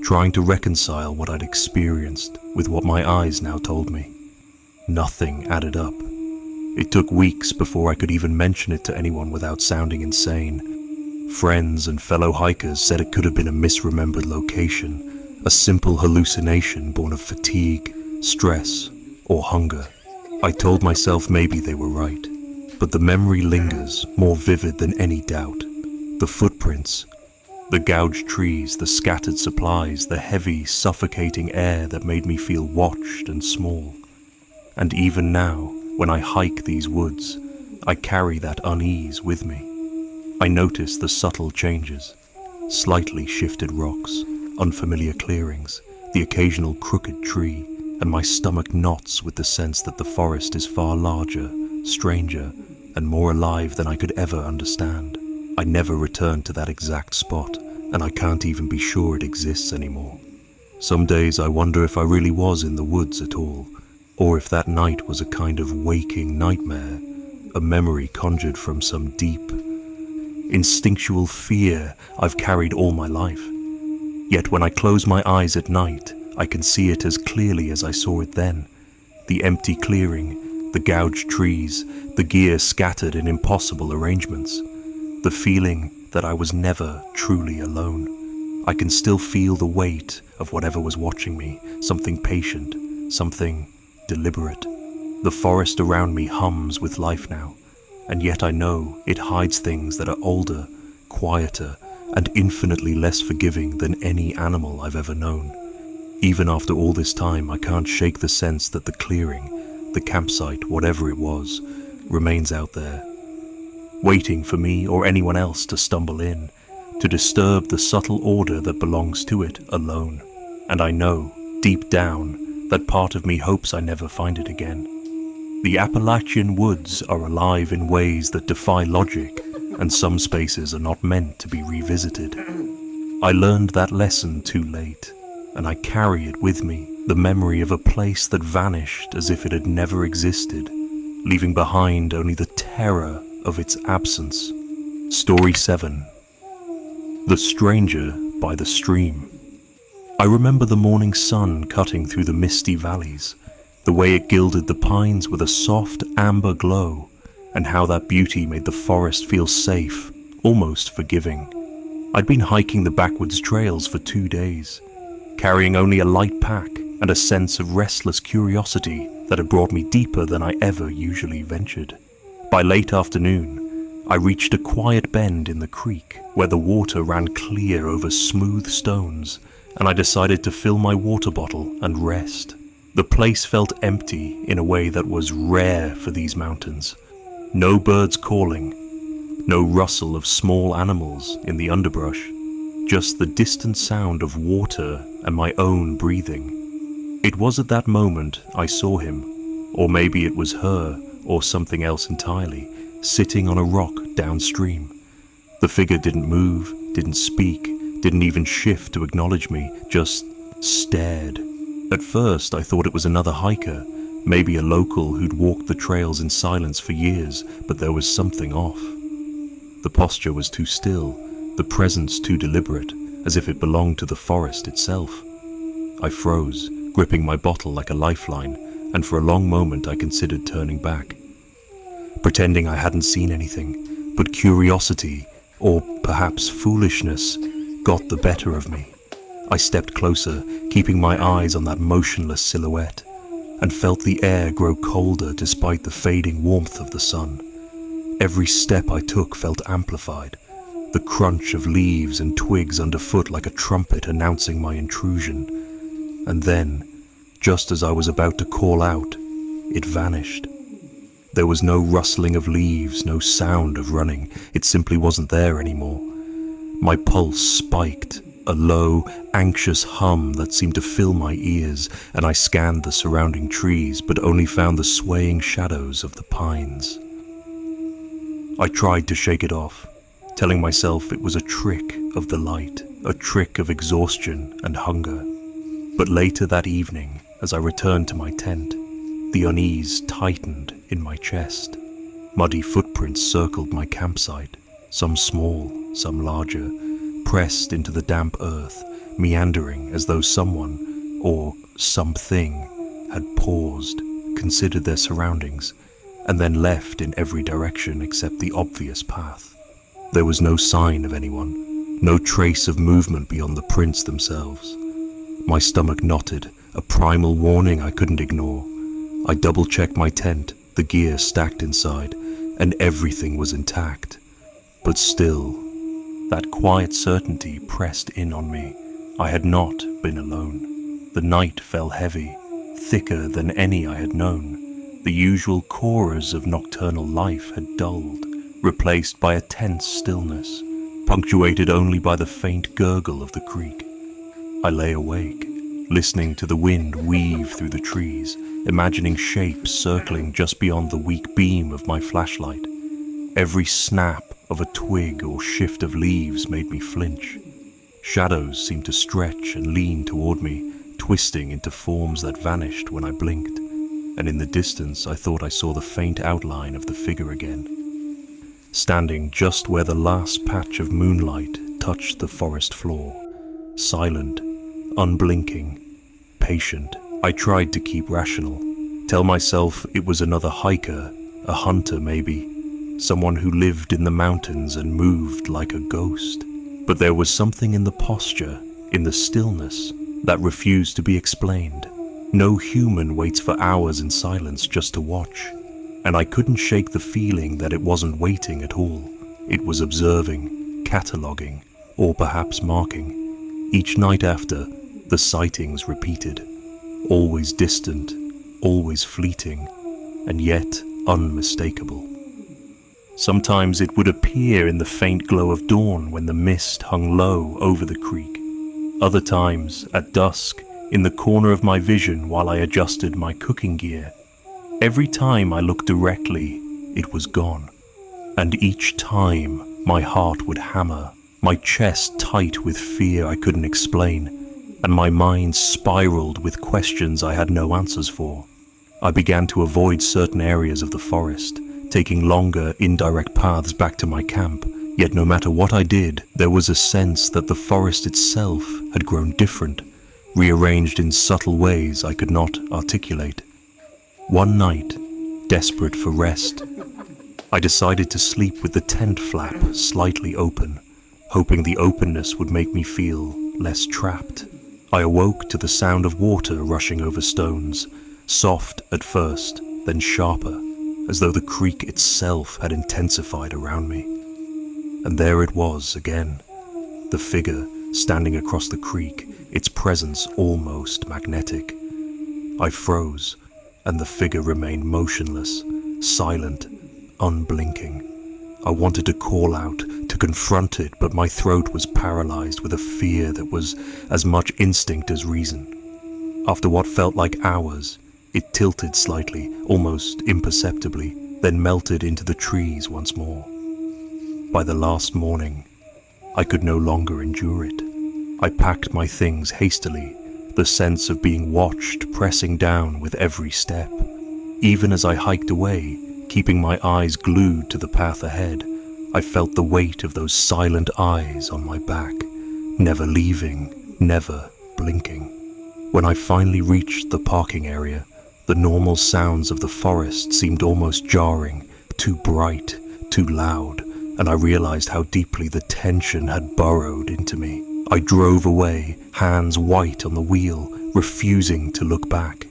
trying to reconcile what I'd experienced with what my eyes now told me. Nothing added up. It took weeks before I could even mention it to anyone without sounding insane. Friends and fellow hikers said it could have been a misremembered location, a simple hallucination born of fatigue, stress, or hunger. I told myself maybe they were right, but the memory lingers, more vivid than any doubt. The footprints, the gouged trees, the scattered supplies, the heavy, suffocating air that made me feel watched and small. And even now, when I hike these woods, I carry that unease with me. I notice the subtle changes, slightly shifted rocks, unfamiliar clearings, the occasional crooked tree, and my stomach knots with the sense that the forest is far larger, stranger, and more alive than I could ever understand. I never returned to that exact spot, and I can't even be sure it exists anymore. Some days I wonder if I really was in the woods at all, or if that night was a kind of waking nightmare, a memory conjured from some deep, instinctual fear I've carried all my life. Yet when I close my eyes at night, I can see it as clearly as I saw it then. The empty clearing, the gouged trees, the gear scattered in impossible arrangements. The feeling that I was never truly alone. I can still feel the weight of whatever was watching me, something patient, something deliberate. The forest around me hums with life now, and yet I know it hides things that are older, quieter, and infinitely less forgiving than any animal I've ever known. Even after all this time, I can't shake the sense that the clearing, the campsite, whatever it was, remains out there, waiting for me or anyone else to stumble in, to disturb the subtle order that belongs to it alone. And I know, deep down, that part of me hopes I never find it again. The Appalachian woods are alive in ways that defy logic, and some spaces are not meant to be revisited. I learned that lesson too late, and I carry it with me, the memory of a place that vanished as if it had never existed, leaving behind only the terror of its absence. Story 7. The Stranger by the Stream. I remember the morning sun cutting through the misty valleys, the way it gilded the pines with a soft amber glow, and how that beauty made the forest feel safe, almost forgiving. I'd been hiking the backwoods trails for 2 days, carrying only a light pack and a sense of restless curiosity that had brought me deeper than I ever usually ventured. By late afternoon, I reached a quiet bend in the creek where the water ran clear over smooth stones, and I decided to fill my water bottle and rest. The place felt empty in a way that was rare for these mountains. No birds calling, no rustle of small animals in the underbrush, just the distant sound of water and my own breathing. It was at that moment I saw him, or maybe it was her, or something else entirely, sitting on a rock downstream. The figure didn't move, didn't speak, didn't even shift to acknowledge me, just stared. At first I thought it was another hiker, maybe a local who'd walked the trails in silence for years, but there was something off. The posture was too still, the presence too deliberate, as if it belonged to the forest itself. I froze, gripping my bottle like a lifeline, and for a long moment I considered turning back, pretending I hadn't seen anything, but curiosity, or perhaps foolishness, got the better of me. I stepped closer, keeping my eyes on that motionless silhouette, and felt the air grow colder despite the fading warmth of the sun. Every step I took felt amplified, the crunch of leaves and twigs underfoot like a trumpet announcing my intrusion. And then, just as I was about to call out, it vanished. There was no rustling of leaves, no sound of running. It simply wasn't there anymore. My pulse spiked, a low, anxious hum that seemed to fill my ears, and I scanned the surrounding trees, but only found the swaying shadows of the pines. I tried to shake it off, telling myself it was a trick of the light, a trick of exhaustion and hunger. But later that evening, as I returned to my tent, the unease tightened in my chest. Muddy footprints circled my campsite, some small, some larger, pressed into the damp earth, meandering as though someone, or something, had paused, considered their surroundings, and then left in every direction except the obvious path. There was no sign of anyone, no trace of movement beyond the prints themselves. My stomach knotted, a primal warning I couldn't ignore. I double-checked my tent, the gear stacked inside, and everything was intact. But still, that quiet certainty pressed in on me. I had not been alone. The night fell heavy, thicker than any I had known. The usual chorus of nocturnal life had dulled, replaced by a tense stillness, punctuated only by the faint gurgle of the creek. I lay awake, listening to the wind weave through the trees, imagining shapes circling just beyond the weak beam of my flashlight. Every snap of a twig or shift of leaves made me flinch. Shadows seemed to stretch and lean toward me, twisting into forms that vanished when I blinked, and in the distance I thought I saw the faint outline of the figure again, standing just where the last patch of moonlight touched the forest floor, silent, unblinking, patient. I tried to keep rational, tell myself it was another hiker, a hunter maybe, someone who lived in the mountains and moved like a ghost. But there was something in the posture, in the stillness, that refused to be explained. No human waits for hours in silence just to watch, and I couldn't shake the feeling that it wasn't waiting at all. It was observing, cataloguing, or perhaps marking. Each night after, The sightings repeated, always distant, always fleeting, and yet unmistakable. Sometimes it would appear in the faint glow of dawn when the mist hung low over the creek. Other times, at dusk, in the corner of my vision while I adjusted my cooking gear. Every time I looked directly, it was gone. And each time, my heart would hammer, my chest tight with fear I couldn't explain, and my mind spiraled with questions I had no answers for. I began to avoid certain areas of the forest, taking longer, indirect paths back to my camp. Yet no matter what I did, there was a sense that the forest itself had grown different, rearranged in subtle ways I could not articulate. One night, desperate for rest, I decided to sleep with the tent flap slightly open, hoping the openness would make me feel less trapped. I awoke to the sound of water rushing over stones, soft at first, then sharper, as though the creek itself had intensified around me. And there it was again, the figure standing across the creek, its presence almost magnetic. I froze, and the figure remained motionless, silent, unblinking. I wanted to call out, to confront it, but my throat was paralyzed with a fear that was as much instinct as reason. After what felt like hours, it tilted slightly, almost imperceptibly, then melted into the trees once more. By the last morning, I could no longer endure it. I packed my things hastily, the sense of being watched pressing down with every step. Even as I hiked away, keeping my eyes glued to the path ahead, I felt the weight of those silent eyes on my back, never leaving, never blinking. When I finally reached the parking area, the normal sounds of the forest seemed almost jarring, too bright, too loud, and I realized how deeply the tension had burrowed into me. I drove away, hands white on the wheel, refusing to look back.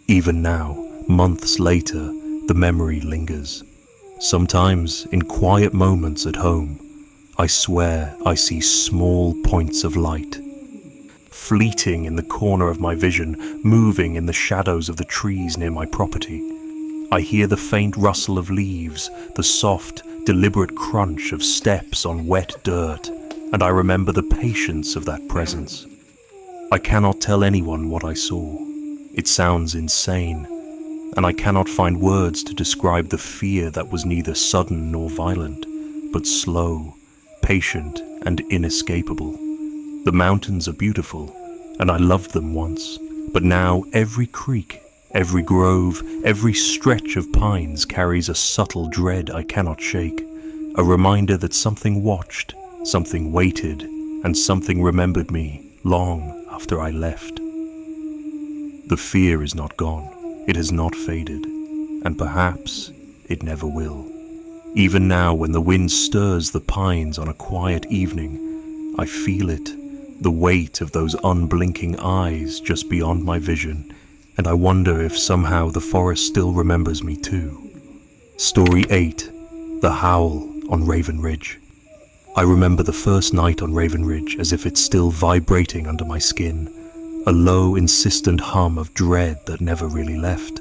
Even now, months later, the memory lingers. Sometimes, in quiet moments at home, I swear I see small points of light, fleeting in the corner of my vision, moving in the shadows of the trees near my property. I hear the faint rustle of leaves, the soft, deliberate crunch of steps on wet dirt, and I remember the patience of that presence. I cannot tell anyone what I saw. It sounds insane, and I cannot find words to describe the fear that was neither sudden nor violent, but slow, patient, and inescapable. The mountains are beautiful, and I loved them once, but now every creek, every grove, every stretch of pines carries a subtle dread I cannot shake, a reminder that something watched, something waited, and something remembered me long after I left. The fear is not gone, it has not faded, and perhaps it never will. Even now, when the wind stirs the pines on a quiet evening, I feel it, the weight of those unblinking eyes just beyond my vision, and I wonder if somehow the forest still remembers me too. Story 8. The Howl on Raven Ridge. I remember the first night on Raven Ridge as if it's still vibrating under my skin, a low, insistent hum of dread that never really left.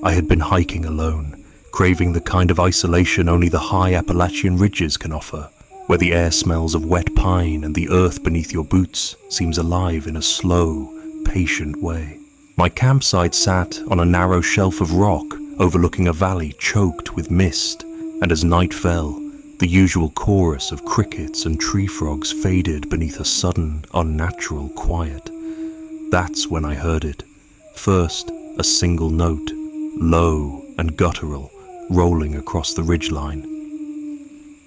I had been hiking alone, craving the kind of isolation only the high Appalachian ridges can offer, where the air smells of wet pine and the earth beneath your boots seems alive in a slow, patient way. My campsite sat on a narrow shelf of rock overlooking a valley choked with mist, and as night fell, the usual chorus of crickets and tree frogs faded beneath a sudden, unnatural quiet. That's when I heard it. First, a single note, low and guttural, rolling across the ridgeline.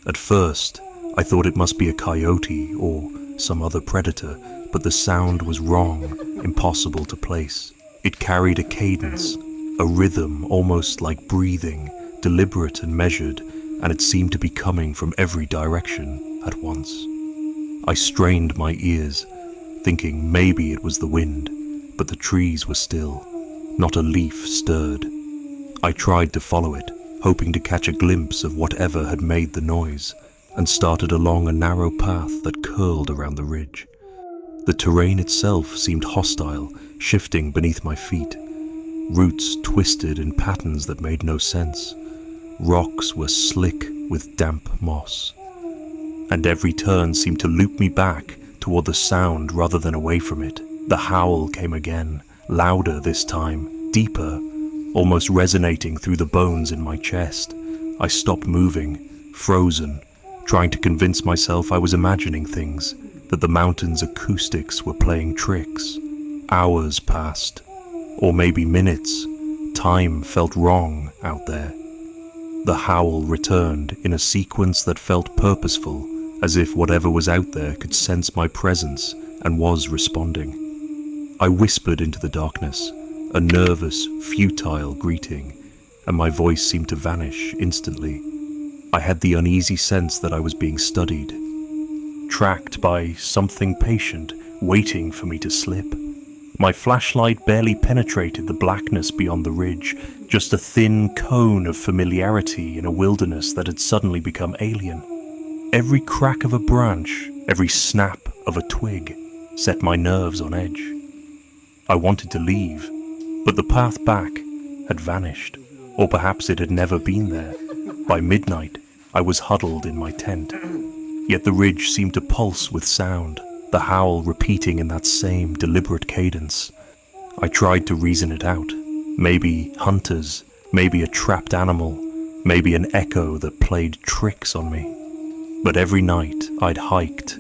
At first, I thought it must be a coyote or some other predator, but the sound was wrong, impossible to place. It carried a cadence, a rhythm almost like breathing, deliberate and measured, and it seemed to be coming from every direction at once. I strained my ears, thinking maybe it was the wind, but the trees were still. Not a leaf stirred. I tried to follow it, hoping to catch a glimpse of whatever had made the noise, and started along a narrow path that curled around the ridge. The terrain itself seemed hostile, shifting beneath my feet. Roots twisted in patterns that made no sense. Rocks were slick with damp moss. And every turn seemed to loop me back toward the sound rather than away from it. The howl came again, louder this time, deeper, almost resonating through the bones in my chest. I stopped moving, frozen, trying to convince myself I was imagining things, that the mountain's acoustics were playing tricks. Hours passed, or maybe minutes. Time felt wrong out there. The howl returned in a sequence that felt purposeful, as if whatever was out there could sense my presence and was responding. I whispered into the darkness, a nervous, futile greeting, and my voice seemed to vanish instantly. I had the uneasy sense that I was being studied, tracked by something patient, waiting for me to slip. My flashlight barely penetrated the blackness beyond the ridge, just a thin cone of familiarity in a wilderness that had suddenly become alien. Every crack of a branch, every snap of a twig, set my nerves on edge. I wanted to leave, but the path back had vanished, or perhaps it had never been there. By midnight, I was huddled in my tent, yet the ridge seemed to pulse with sound, the howl repeating in that same deliberate cadence. I tried to reason it out. Maybe hunters, maybe a trapped animal, maybe an echo that played tricks on me. But every night I'd hiked.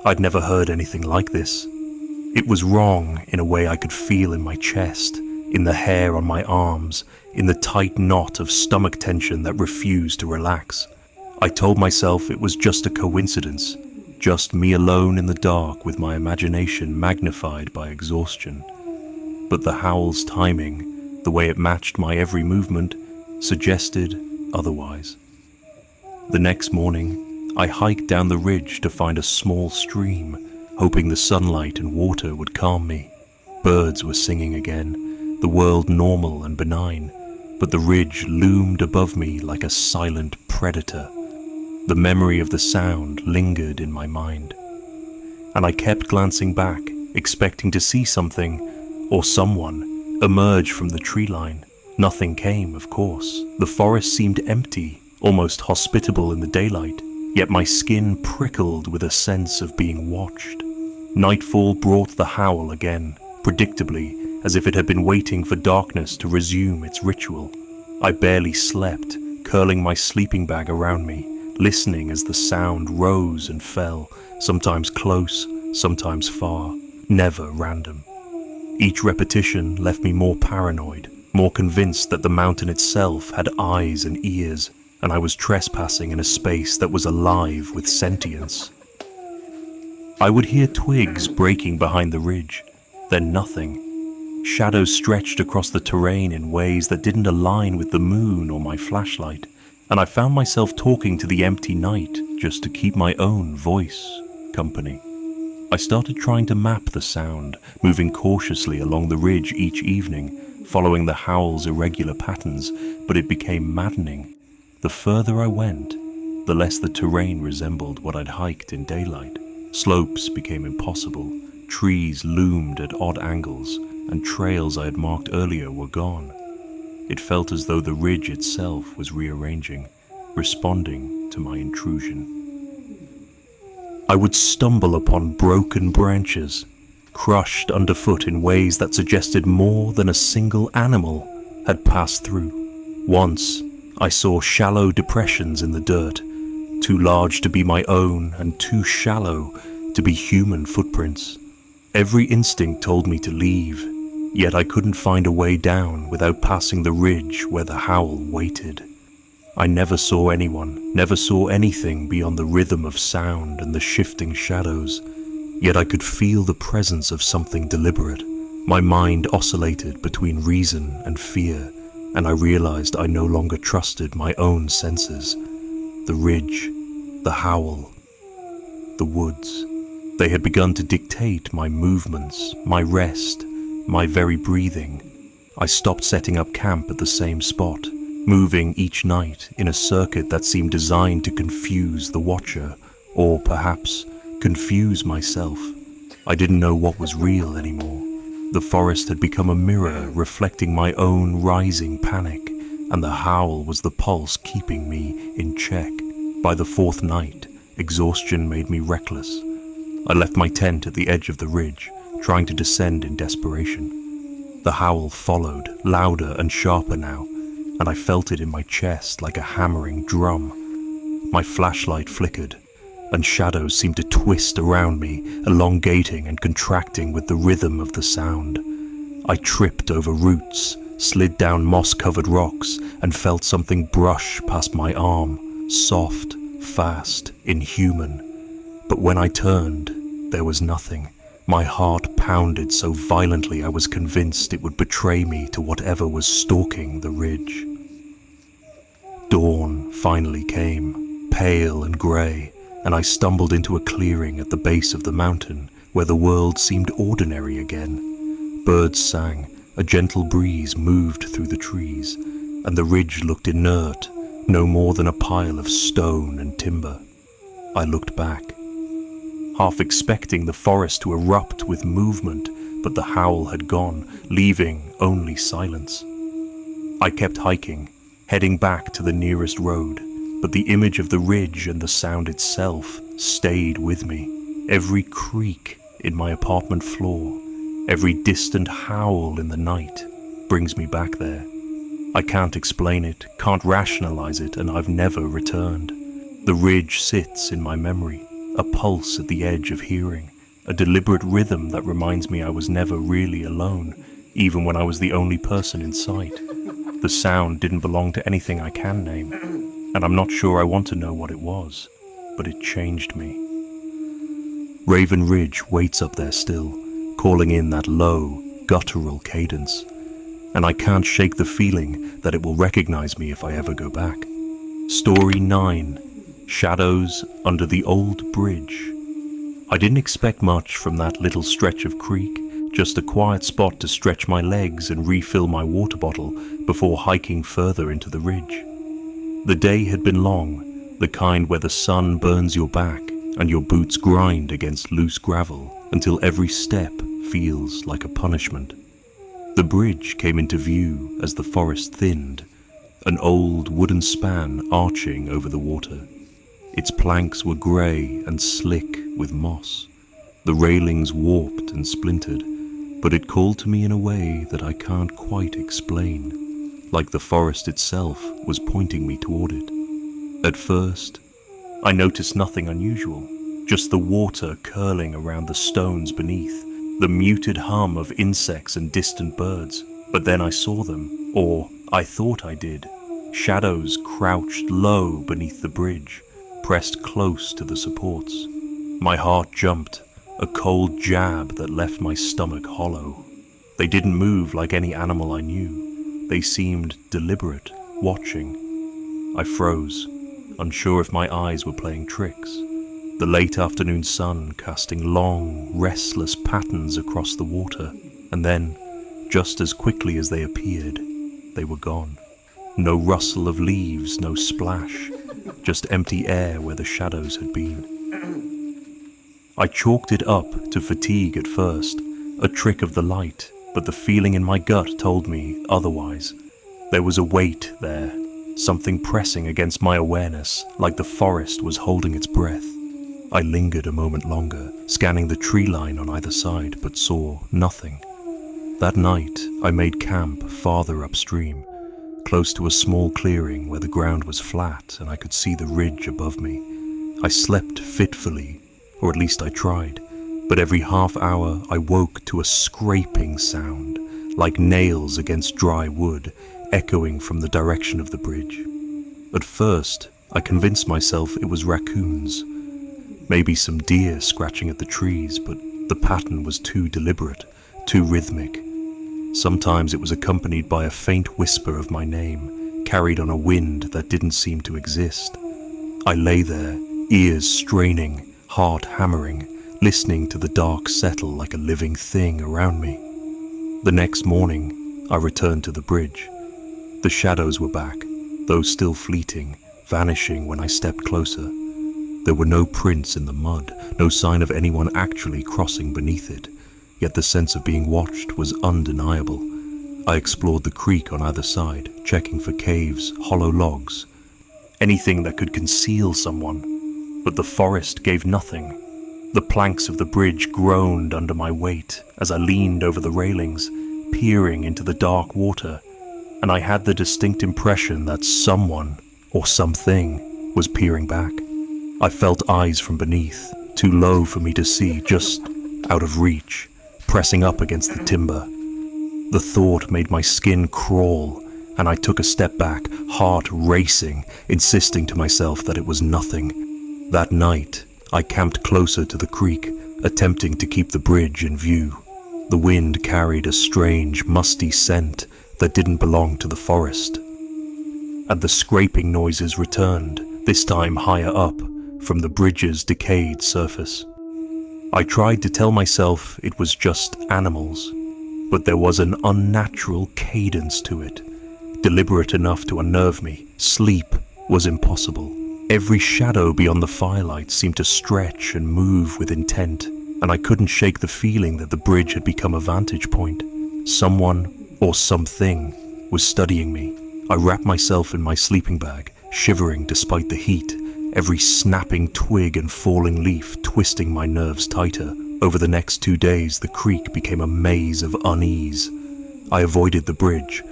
I'd never heard anything like this. It was wrong in a way I could feel in my chest, in the hair on my arms, in the tight knot of stomach tension that refused to relax. I told myself it was just a coincidence, just me alone in the dark with my imagination magnified by exhaustion. But the howl's timing, the way it matched my every movement, suggested otherwise. The next morning, I hiked down the ridge to find a small stream, hoping the sunlight and water would calm me. Birds were singing again, the world normal and benign, but the ridge loomed above me like a silent predator. The memory of the sound lingered in my mind, and I kept glancing back, expecting to see something, or someone, emerge from the tree line. Nothing came, of course. The forest seemed empty, almost hospitable in the daylight, yet my skin prickled with a sense of being watched. Nightfall brought the howl again, predictably, as if it had been waiting for darkness to resume its ritual. I barely slept, curling my sleeping bag around me, listening as the sound rose and fell, sometimes close, sometimes far, never random. Each repetition left me more paranoid, more convinced that the mountain itself had eyes and ears, and I was trespassing in a space that was alive with sentience. I would hear twigs breaking behind the ridge, then nothing. Shadows stretched across the terrain in ways that didn't align with the moon or my flashlight, and I found myself talking to the empty night just to keep my own voice company. I started trying to map the sound, moving cautiously along the ridge each evening, following the howl's irregular patterns, but it became maddening. The further I went, the less the terrain resembled what I'd hiked in daylight. Slopes became impossible, trees loomed at odd angles, and trails I had marked earlier were gone. It felt as though the ridge itself was rearranging, responding to my intrusion. I would stumble upon broken branches, crushed underfoot in ways that suggested more than a single animal had passed through. Once, I saw shallow depressions in the dirt, too large to be my own and too shallow to be human footprints. Every instinct told me to leave, yet I couldn't find a way down without passing the ridge where the howl waited. I never saw anyone, never saw anything beyond the rhythm of sound and the shifting shadows, yet I could feel the presence of something deliberate. My mind oscillated between reason and fear, and I realized I no longer trusted my own senses. The ridge, the howl, the woods. They had begun to dictate my movements, my rest, my very breathing. I stopped setting up camp at the same spot, moving each night in a circuit that seemed designed to confuse the watcher, or perhaps confuse myself. I didn't know what was real anymore. The forest had become a mirror reflecting my own rising panic, and the howl was the pulse keeping me in check. By the fourth night, exhaustion made me reckless. I left my tent at the edge of the ridge, trying to descend in desperation. The howl followed, louder and sharper now, and I felt it in my chest like a hammering drum. My flashlight flickered, and shadows seemed to twist around me, elongating and contracting with the rhythm of the sound. I tripped over roots, slid down moss-covered rocks, and felt something brush past my arm, soft, fast, inhuman. But when I turned, there was nothing. My heart pounded so violently I was convinced it would betray me to whatever was stalking the ridge. Dawn finally came, pale and grey, and I stumbled into a clearing at the base of the mountain where the world seemed ordinary again. Birds sang, a gentle breeze moved through the trees, and the ridge looked inert, no more than a pile of stone and timber. I looked back, half expecting the forest to erupt with movement, but the howl had gone, leaving only silence. I kept hiking, heading back to the nearest road, but the image of the ridge and the sound itself stayed with me. Every creak in my apartment floor, every distant howl in the night brings me back there. I can't explain it, can't rationalize it, and I've never returned. The ridge sits in my memory, a pulse at the edge of hearing, a deliberate rhythm that reminds me I was never really alone, even when I was the only person in sight. The sound didn't belong to anything I can name, and I'm not sure I want to know what it was, but it changed me. Raven Ridge waits up there still, calling in that low, guttural cadence, and I can't shake the feeling that it will recognize me if I ever go back. Story 9, Shadows Under the Old Bridge. I didn't expect much from that little stretch of creek, just a quiet spot to stretch my legs and refill my water bottle before hiking further into the ridge. The day had been long, the kind where the sun burns your back and your boots grind against loose gravel until every step feels like a punishment. The bridge came into view as the forest thinned, an old wooden span arching over the water. Its planks were grey and slick with moss, the railings warped and splintered, but it called to me in a way that I can't quite explain, like the forest itself was pointing me toward it. At first, I noticed nothing unusual, just the water curling around the stones beneath, the muted hum of insects and distant birds. But then I saw them, or I thought I did. Shadows crouched low beneath the bridge, pressed close to the supports. My heart jumped, a cold jab that left my stomach hollow. They didn't move like any animal I knew. They seemed deliberate, watching. I froze, unsure if my eyes were playing tricks. The late afternoon sun casting long, restless patterns across the water, and then, just as quickly as they appeared, they were gone. No rustle of leaves, no splash, just empty air where the shadows had been. I chalked it up to fatigue at first, a trick of the light, but the feeling in my gut told me otherwise. There was a weight there, something pressing against my awareness, like the forest was holding its breath. I lingered a moment longer, scanning the tree line on either side, but saw nothing. That night, I made camp farther upstream, close to a small clearing where the ground was flat and I could see the ridge above me. I slept fitfully, or at least I tried, but every half hour I woke to a scraping sound, like nails against dry wood, echoing from the direction of the bridge. At first, I convinced myself it was raccoons, maybe some deer scratching at the trees, but the pattern was too deliberate, too rhythmic. Sometimes it was accompanied by a faint whisper of my name, carried on a wind that didn't seem to exist. I lay there, ears straining, heart hammering, listening to the dark settle like a living thing around me. The next morning, I returned to the bridge. The shadows were back, though still fleeting, vanishing when I stepped closer. There were no prints in the mud, no sign of anyone actually crossing beneath it, yet the sense of being watched was undeniable. I explored the creek on either side, checking for caves, hollow logs, anything that could conceal someone, but the forest gave nothing. The planks of the bridge groaned under my weight as I leaned over the railings, peering into the dark water, and I had the distinct impression that someone, or something, was peering back. I felt eyes from beneath, too low for me to see, just out of reach, pressing up against the timber. The thought made my skin crawl, and I took a step back, heart racing, insisting to myself that it was nothing. That night, I camped closer to the creek, attempting to keep the bridge in view. The wind carried a strange, musty scent that didn't belong to the forest. And the scraping noises returned, this time higher up, from the bridge's decayed surface. I tried to tell myself it was just animals, but there was an unnatural cadence to it, deliberate enough to unnerve me. Sleep was impossible. Every shadow beyond the firelight seemed to stretch and move with intent, and I couldn't shake the feeling that the bridge had become a vantage point. Someone, or something, was studying me. I wrapped myself in my sleeping bag, shivering despite the heat, every snapping twig and falling leaf twisting my nerves tighter. Over the next 2 days, the creek became a maze of unease. I avoided the bridge,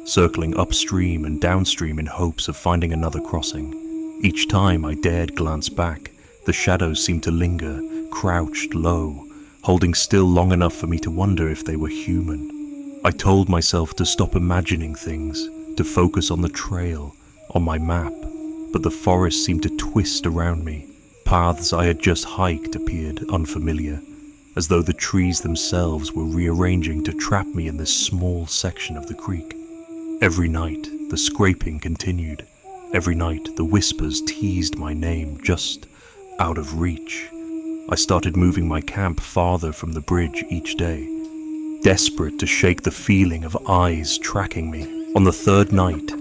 circling upstream and downstream in hopes of finding another crossing. Each time I dared glance back, the shadows seemed to linger, crouched low, holding still long enough for me to wonder if they were human. I told myself to stop imagining things, to focus on the trail, on my map, but the forest seemed to twist around me. Paths I had just hiked appeared unfamiliar, as though the trees themselves were rearranging to trap me in this small section of the creek. Every night, the scraping continued. Every night, the whispers teased my name, just out of reach. I started moving my camp farther from the bridge each day, desperate to shake the feeling of eyes tracking me. On the third night,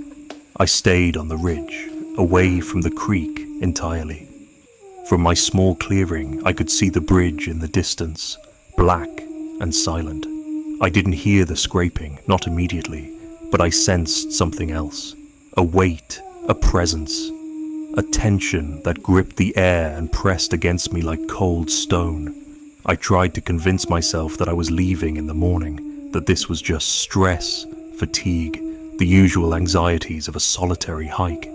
I stayed on the ridge, away from the creek entirely. From my small clearing, I could see the bridge in the distance, black and silent. I didn't hear the scraping, not immediately, but I sensed something else. A weight, a presence, a tension that gripped the air and pressed against me like cold stone. I tried to convince myself that I was leaving in the morning, that this was just stress, fatigue, the usual anxieties of a solitary hike.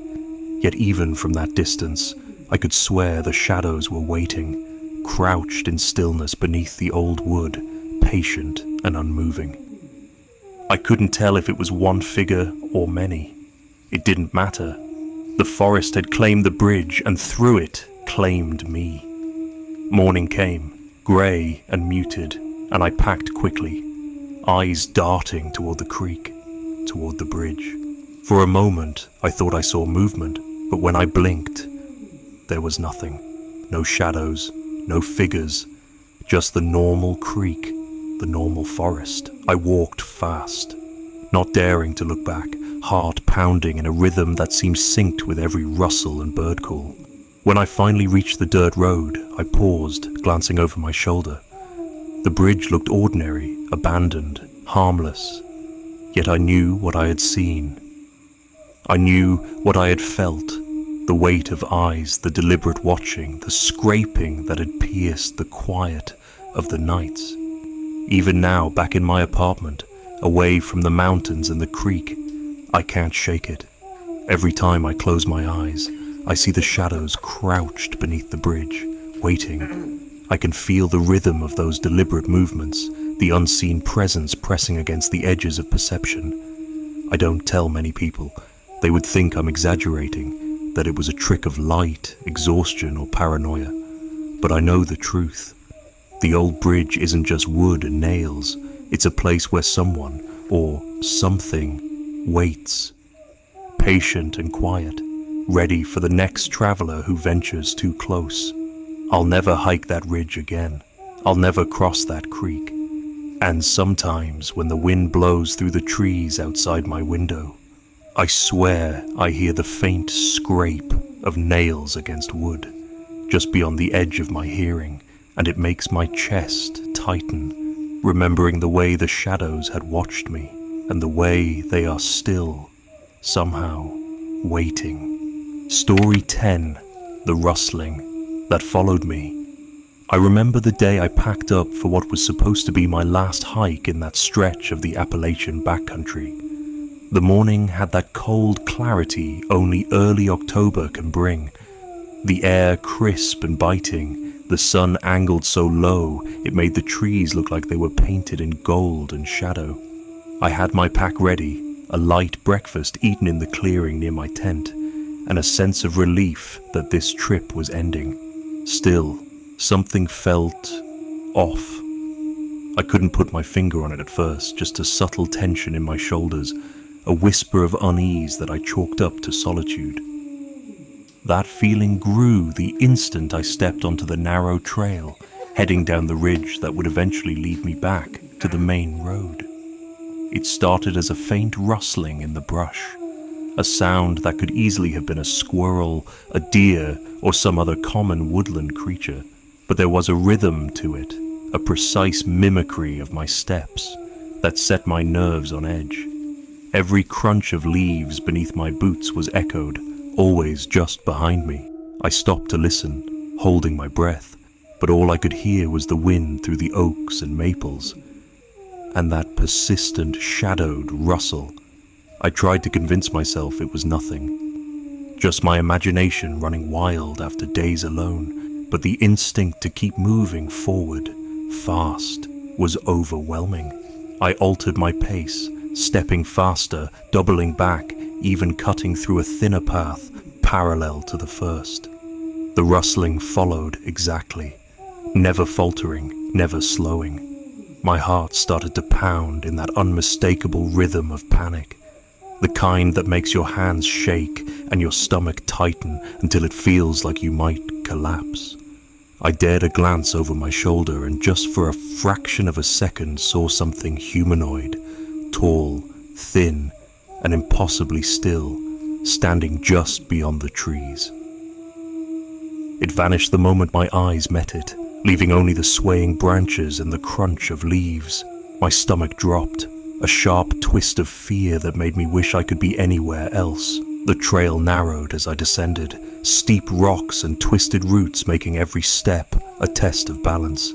Yet even from that distance, I could swear the shadows were waiting, crouched in stillness beneath the old wood, patient and unmoving. I couldn't tell if it was one figure or many. It didn't matter. The forest had claimed the bridge, and through it claimed me. Morning came, grey and muted, and I packed quickly, eyes darting toward the creek, toward the bridge. For a moment, I thought I saw movement, but when I blinked, there was nothing. No shadows, no figures, just the normal creek, the normal forest. I walked fast, not daring to look back, heart pounding in a rhythm that seemed synced with every rustle and bird call. When I finally reached the dirt road, I paused, glancing over my shoulder. The bridge looked ordinary, abandoned, harmless, yet I knew what I had seen. I knew what I had felt, the weight of eyes, the deliberate watching, the scraping that had pierced the quiet of the nights. Even now, back in my apartment, away from the mountains and the creek, I can't shake it. Every time I close my eyes, I see the shadows crouched beneath the bridge, waiting. I can feel the rhythm of those deliberate movements, the unseen presence pressing against the edges of perception. I don't tell many people. They would think I'm exaggerating, that it was a trick of light, exhaustion, or paranoia. But I know the truth. The old bridge isn't just wood and nails. It's a place where someone, or something, waits. Patient and quiet, ready for the next traveler who ventures too close. I'll never hike that ridge again. I'll never cross that creek. And sometimes when the wind blows through the trees outside my window, I swear I hear the faint scrape of nails against wood, just beyond the edge of my hearing, and it makes my chest tighten, remembering the way the shadows had watched me, and the way they are still, somehow, waiting. Story 10, The Rustling, that followed me. I remember the day I packed up for what was supposed to be my last hike in that stretch of the Appalachian backcountry. The morning had that cold clarity only early October can bring. The air crisp and biting, the sun angled so low it made the trees look like they were painted in gold and shadow. I had my pack ready, a light breakfast eaten in the clearing near my tent, and a sense of relief that this trip was ending. Still, something felt off. I couldn't put my finger on it at first, just a subtle tension in my shoulders, a whisper of unease that I chalked up to solitude. That feeling grew the instant I stepped onto the narrow trail, heading down the ridge that would eventually lead me back to the main road. It started as a faint rustling in the brush, a sound that could easily have been a squirrel, a deer, or some other common woodland creature. But there was a rhythm to it, a precise mimicry of my steps that set my nerves on edge. Every crunch of leaves beneath my boots was echoed, always just behind me. I stopped to listen, holding my breath, but all I could hear was the wind through the oaks and maples, and that persistent, shadowed rustle. I tried to convince myself it was nothing, just my imagination running wild after days alone. But the instinct to keep moving forward, fast, was overwhelming. I altered my pace, stepping faster, doubling back, even cutting through a thinner path parallel to the first. The rustling followed exactly, never faltering, never slowing. My heart started to pound in that unmistakable rhythm of panic, the kind that makes your hands shake and your stomach tighten until it feels like you might collapse. I dared a glance over my shoulder and just for a fraction of a second saw something humanoid, tall, thin, and impossibly still, standing just beyond the trees. It vanished the moment my eyes met it, leaving only the swaying branches and the crunch of leaves. My stomach dropped, a sharp twist of fear that made me wish I could be anywhere else. The trail narrowed as I descended, steep rocks and twisted roots making every step a test of balance.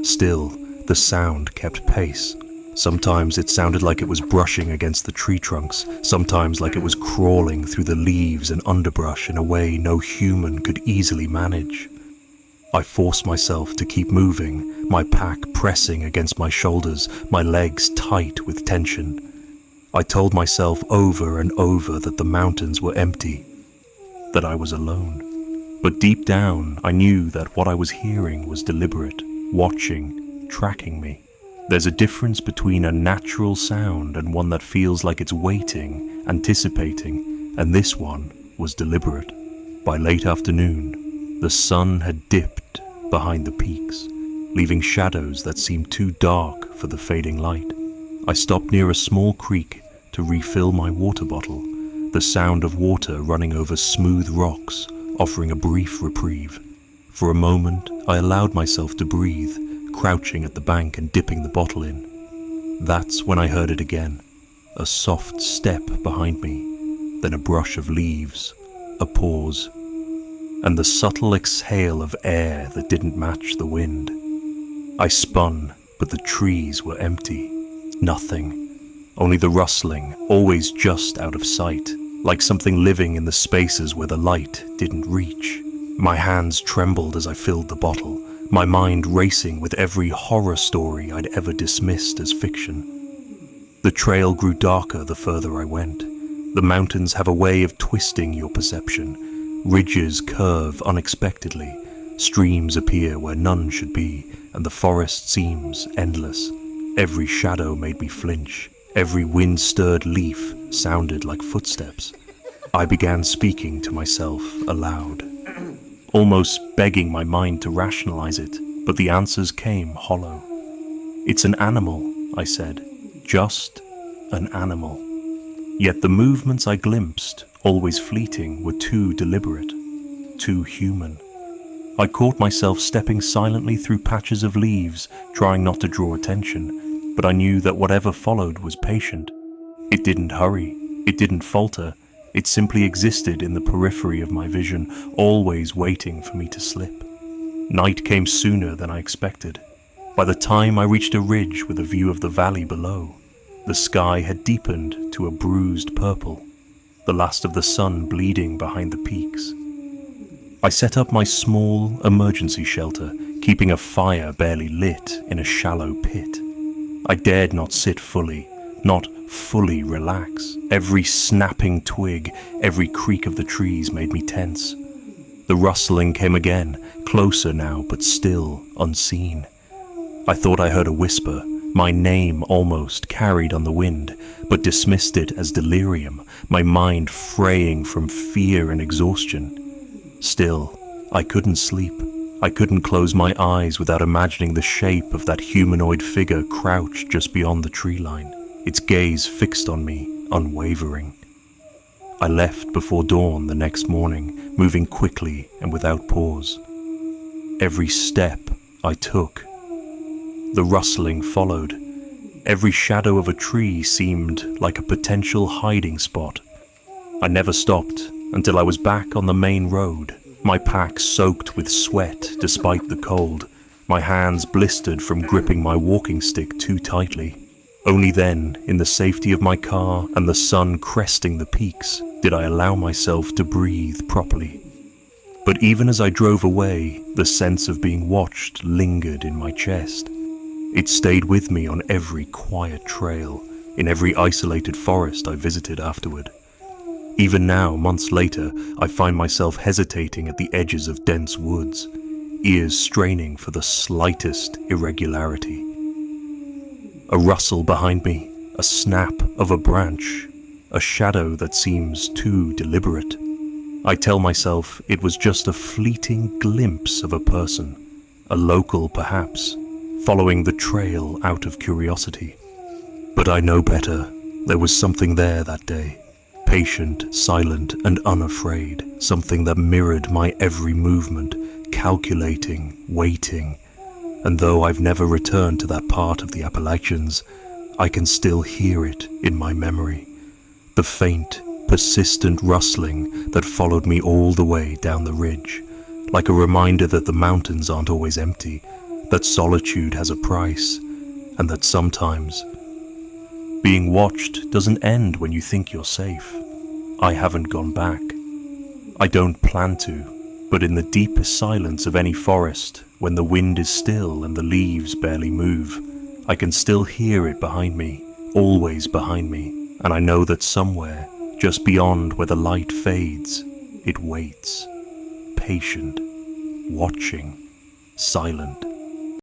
Still, the sound kept pace. Sometimes it sounded like it was brushing against the tree trunks, sometimes like it was crawling through the leaves and underbrush in a way no human could easily manage. I forced myself to keep moving, my pack pressing against my shoulders, my legs tight with tension. I told myself over and over that the mountains were empty, that I was alone. But deep down, I knew that what I was hearing was deliberate, watching, tracking me. There's a difference between a natural sound and one that feels like it's waiting, anticipating, and this one was deliberate. By late afternoon, the sun had dipped behind the peaks, leaving shadows that seemed too dark for the fading light. I stopped near a small creek to refill my water bottle, the sound of water running over smooth rocks, offering a brief reprieve. For a moment, I allowed myself to breathe, crouching at the bank and dipping the bottle in. That's when I heard it again, a soft step behind me, then a brush of leaves, a pause, and the subtle exhale of air that didn't match the wind. I spun, but the trees were empty. Nothing. Only the rustling, always just out of sight, like something living in the spaces where the light didn't reach. My hands trembled as I filled the bottle, my mind racing with every horror story I'd ever dismissed as fiction. The trail grew darker the further I went. The mountains have a way of twisting your perception. Ridges curve unexpectedly, streams appear where none should be, and the forest seems endless. Every shadow made me flinch. Every wind-stirred leaf sounded like footsteps. I began speaking to myself aloud, almost begging my mind to rationalize it, but the answers came hollow. "It's an animal," I said, "just an animal." Yet the movements I glimpsed, always fleeting, were too deliberate, too human. I caught myself stepping silently through patches of leaves, trying not to draw attention, but I knew that whatever followed was patient. It didn't hurry, it didn't falter, it simply existed in the periphery of my vision, always waiting for me to slip. Night came sooner than I expected. By the time I reached a ridge with a view of the valley below, the sky had deepened to a bruised purple, the last of the sun bleeding behind the peaks. I set up my small emergency shelter, keeping a fire barely lit in a shallow pit. I dared not sit fully, not fully relax. Every snapping twig, every creak of the trees made me tense. The rustling came again, closer now, but still unseen. I thought I heard a whisper, my name almost carried on the wind, but dismissed it as delirium, my mind fraying from fear and exhaustion. Still, I couldn't sleep. I couldn't close my eyes without imagining the shape of that humanoid figure crouched just beyond the tree line, its gaze fixed on me, unwavering. I left before dawn the next morning, moving quickly and without pause. Every step I took, the rustling followed. Every shadow of a tree seemed like a potential hiding spot. I never stopped until I was back on the main road, my pack soaked with sweat despite the cold, my hands blistered from gripping my walking stick too tightly. Only then, in the safety of my car and the sun cresting the peaks, did I allow myself to breathe properly. But even as I drove away, the sense of being watched lingered in my chest. It stayed with me on every quiet trail, in every isolated forest I visited afterward. Even now, months later, I find myself hesitating at the edges of dense woods, ears straining for the slightest irregularity. A rustle behind me, a snap of a branch, a shadow that seems too deliberate. I tell myself it was just a fleeting glimpse of a person, a local perhaps, following the trail out of curiosity. But I know better. There was something there that day. Patient, silent, and unafraid, something that mirrored my every movement, calculating, waiting. And though I've never returned to that part of the Appalachians, I can still hear it in my memory. The faint, persistent rustling that followed me all the way down the ridge, like a reminder that the mountains aren't always empty, that solitude has a price, and that sometimes being watched doesn't end when you think you're safe. I haven't gone back. I don't plan to, but in the deepest silence of any forest, when the wind is still and the leaves barely move, I can still hear it behind me, always behind me, and I know that somewhere, just beyond where the light fades, it waits, patient, watching, silent.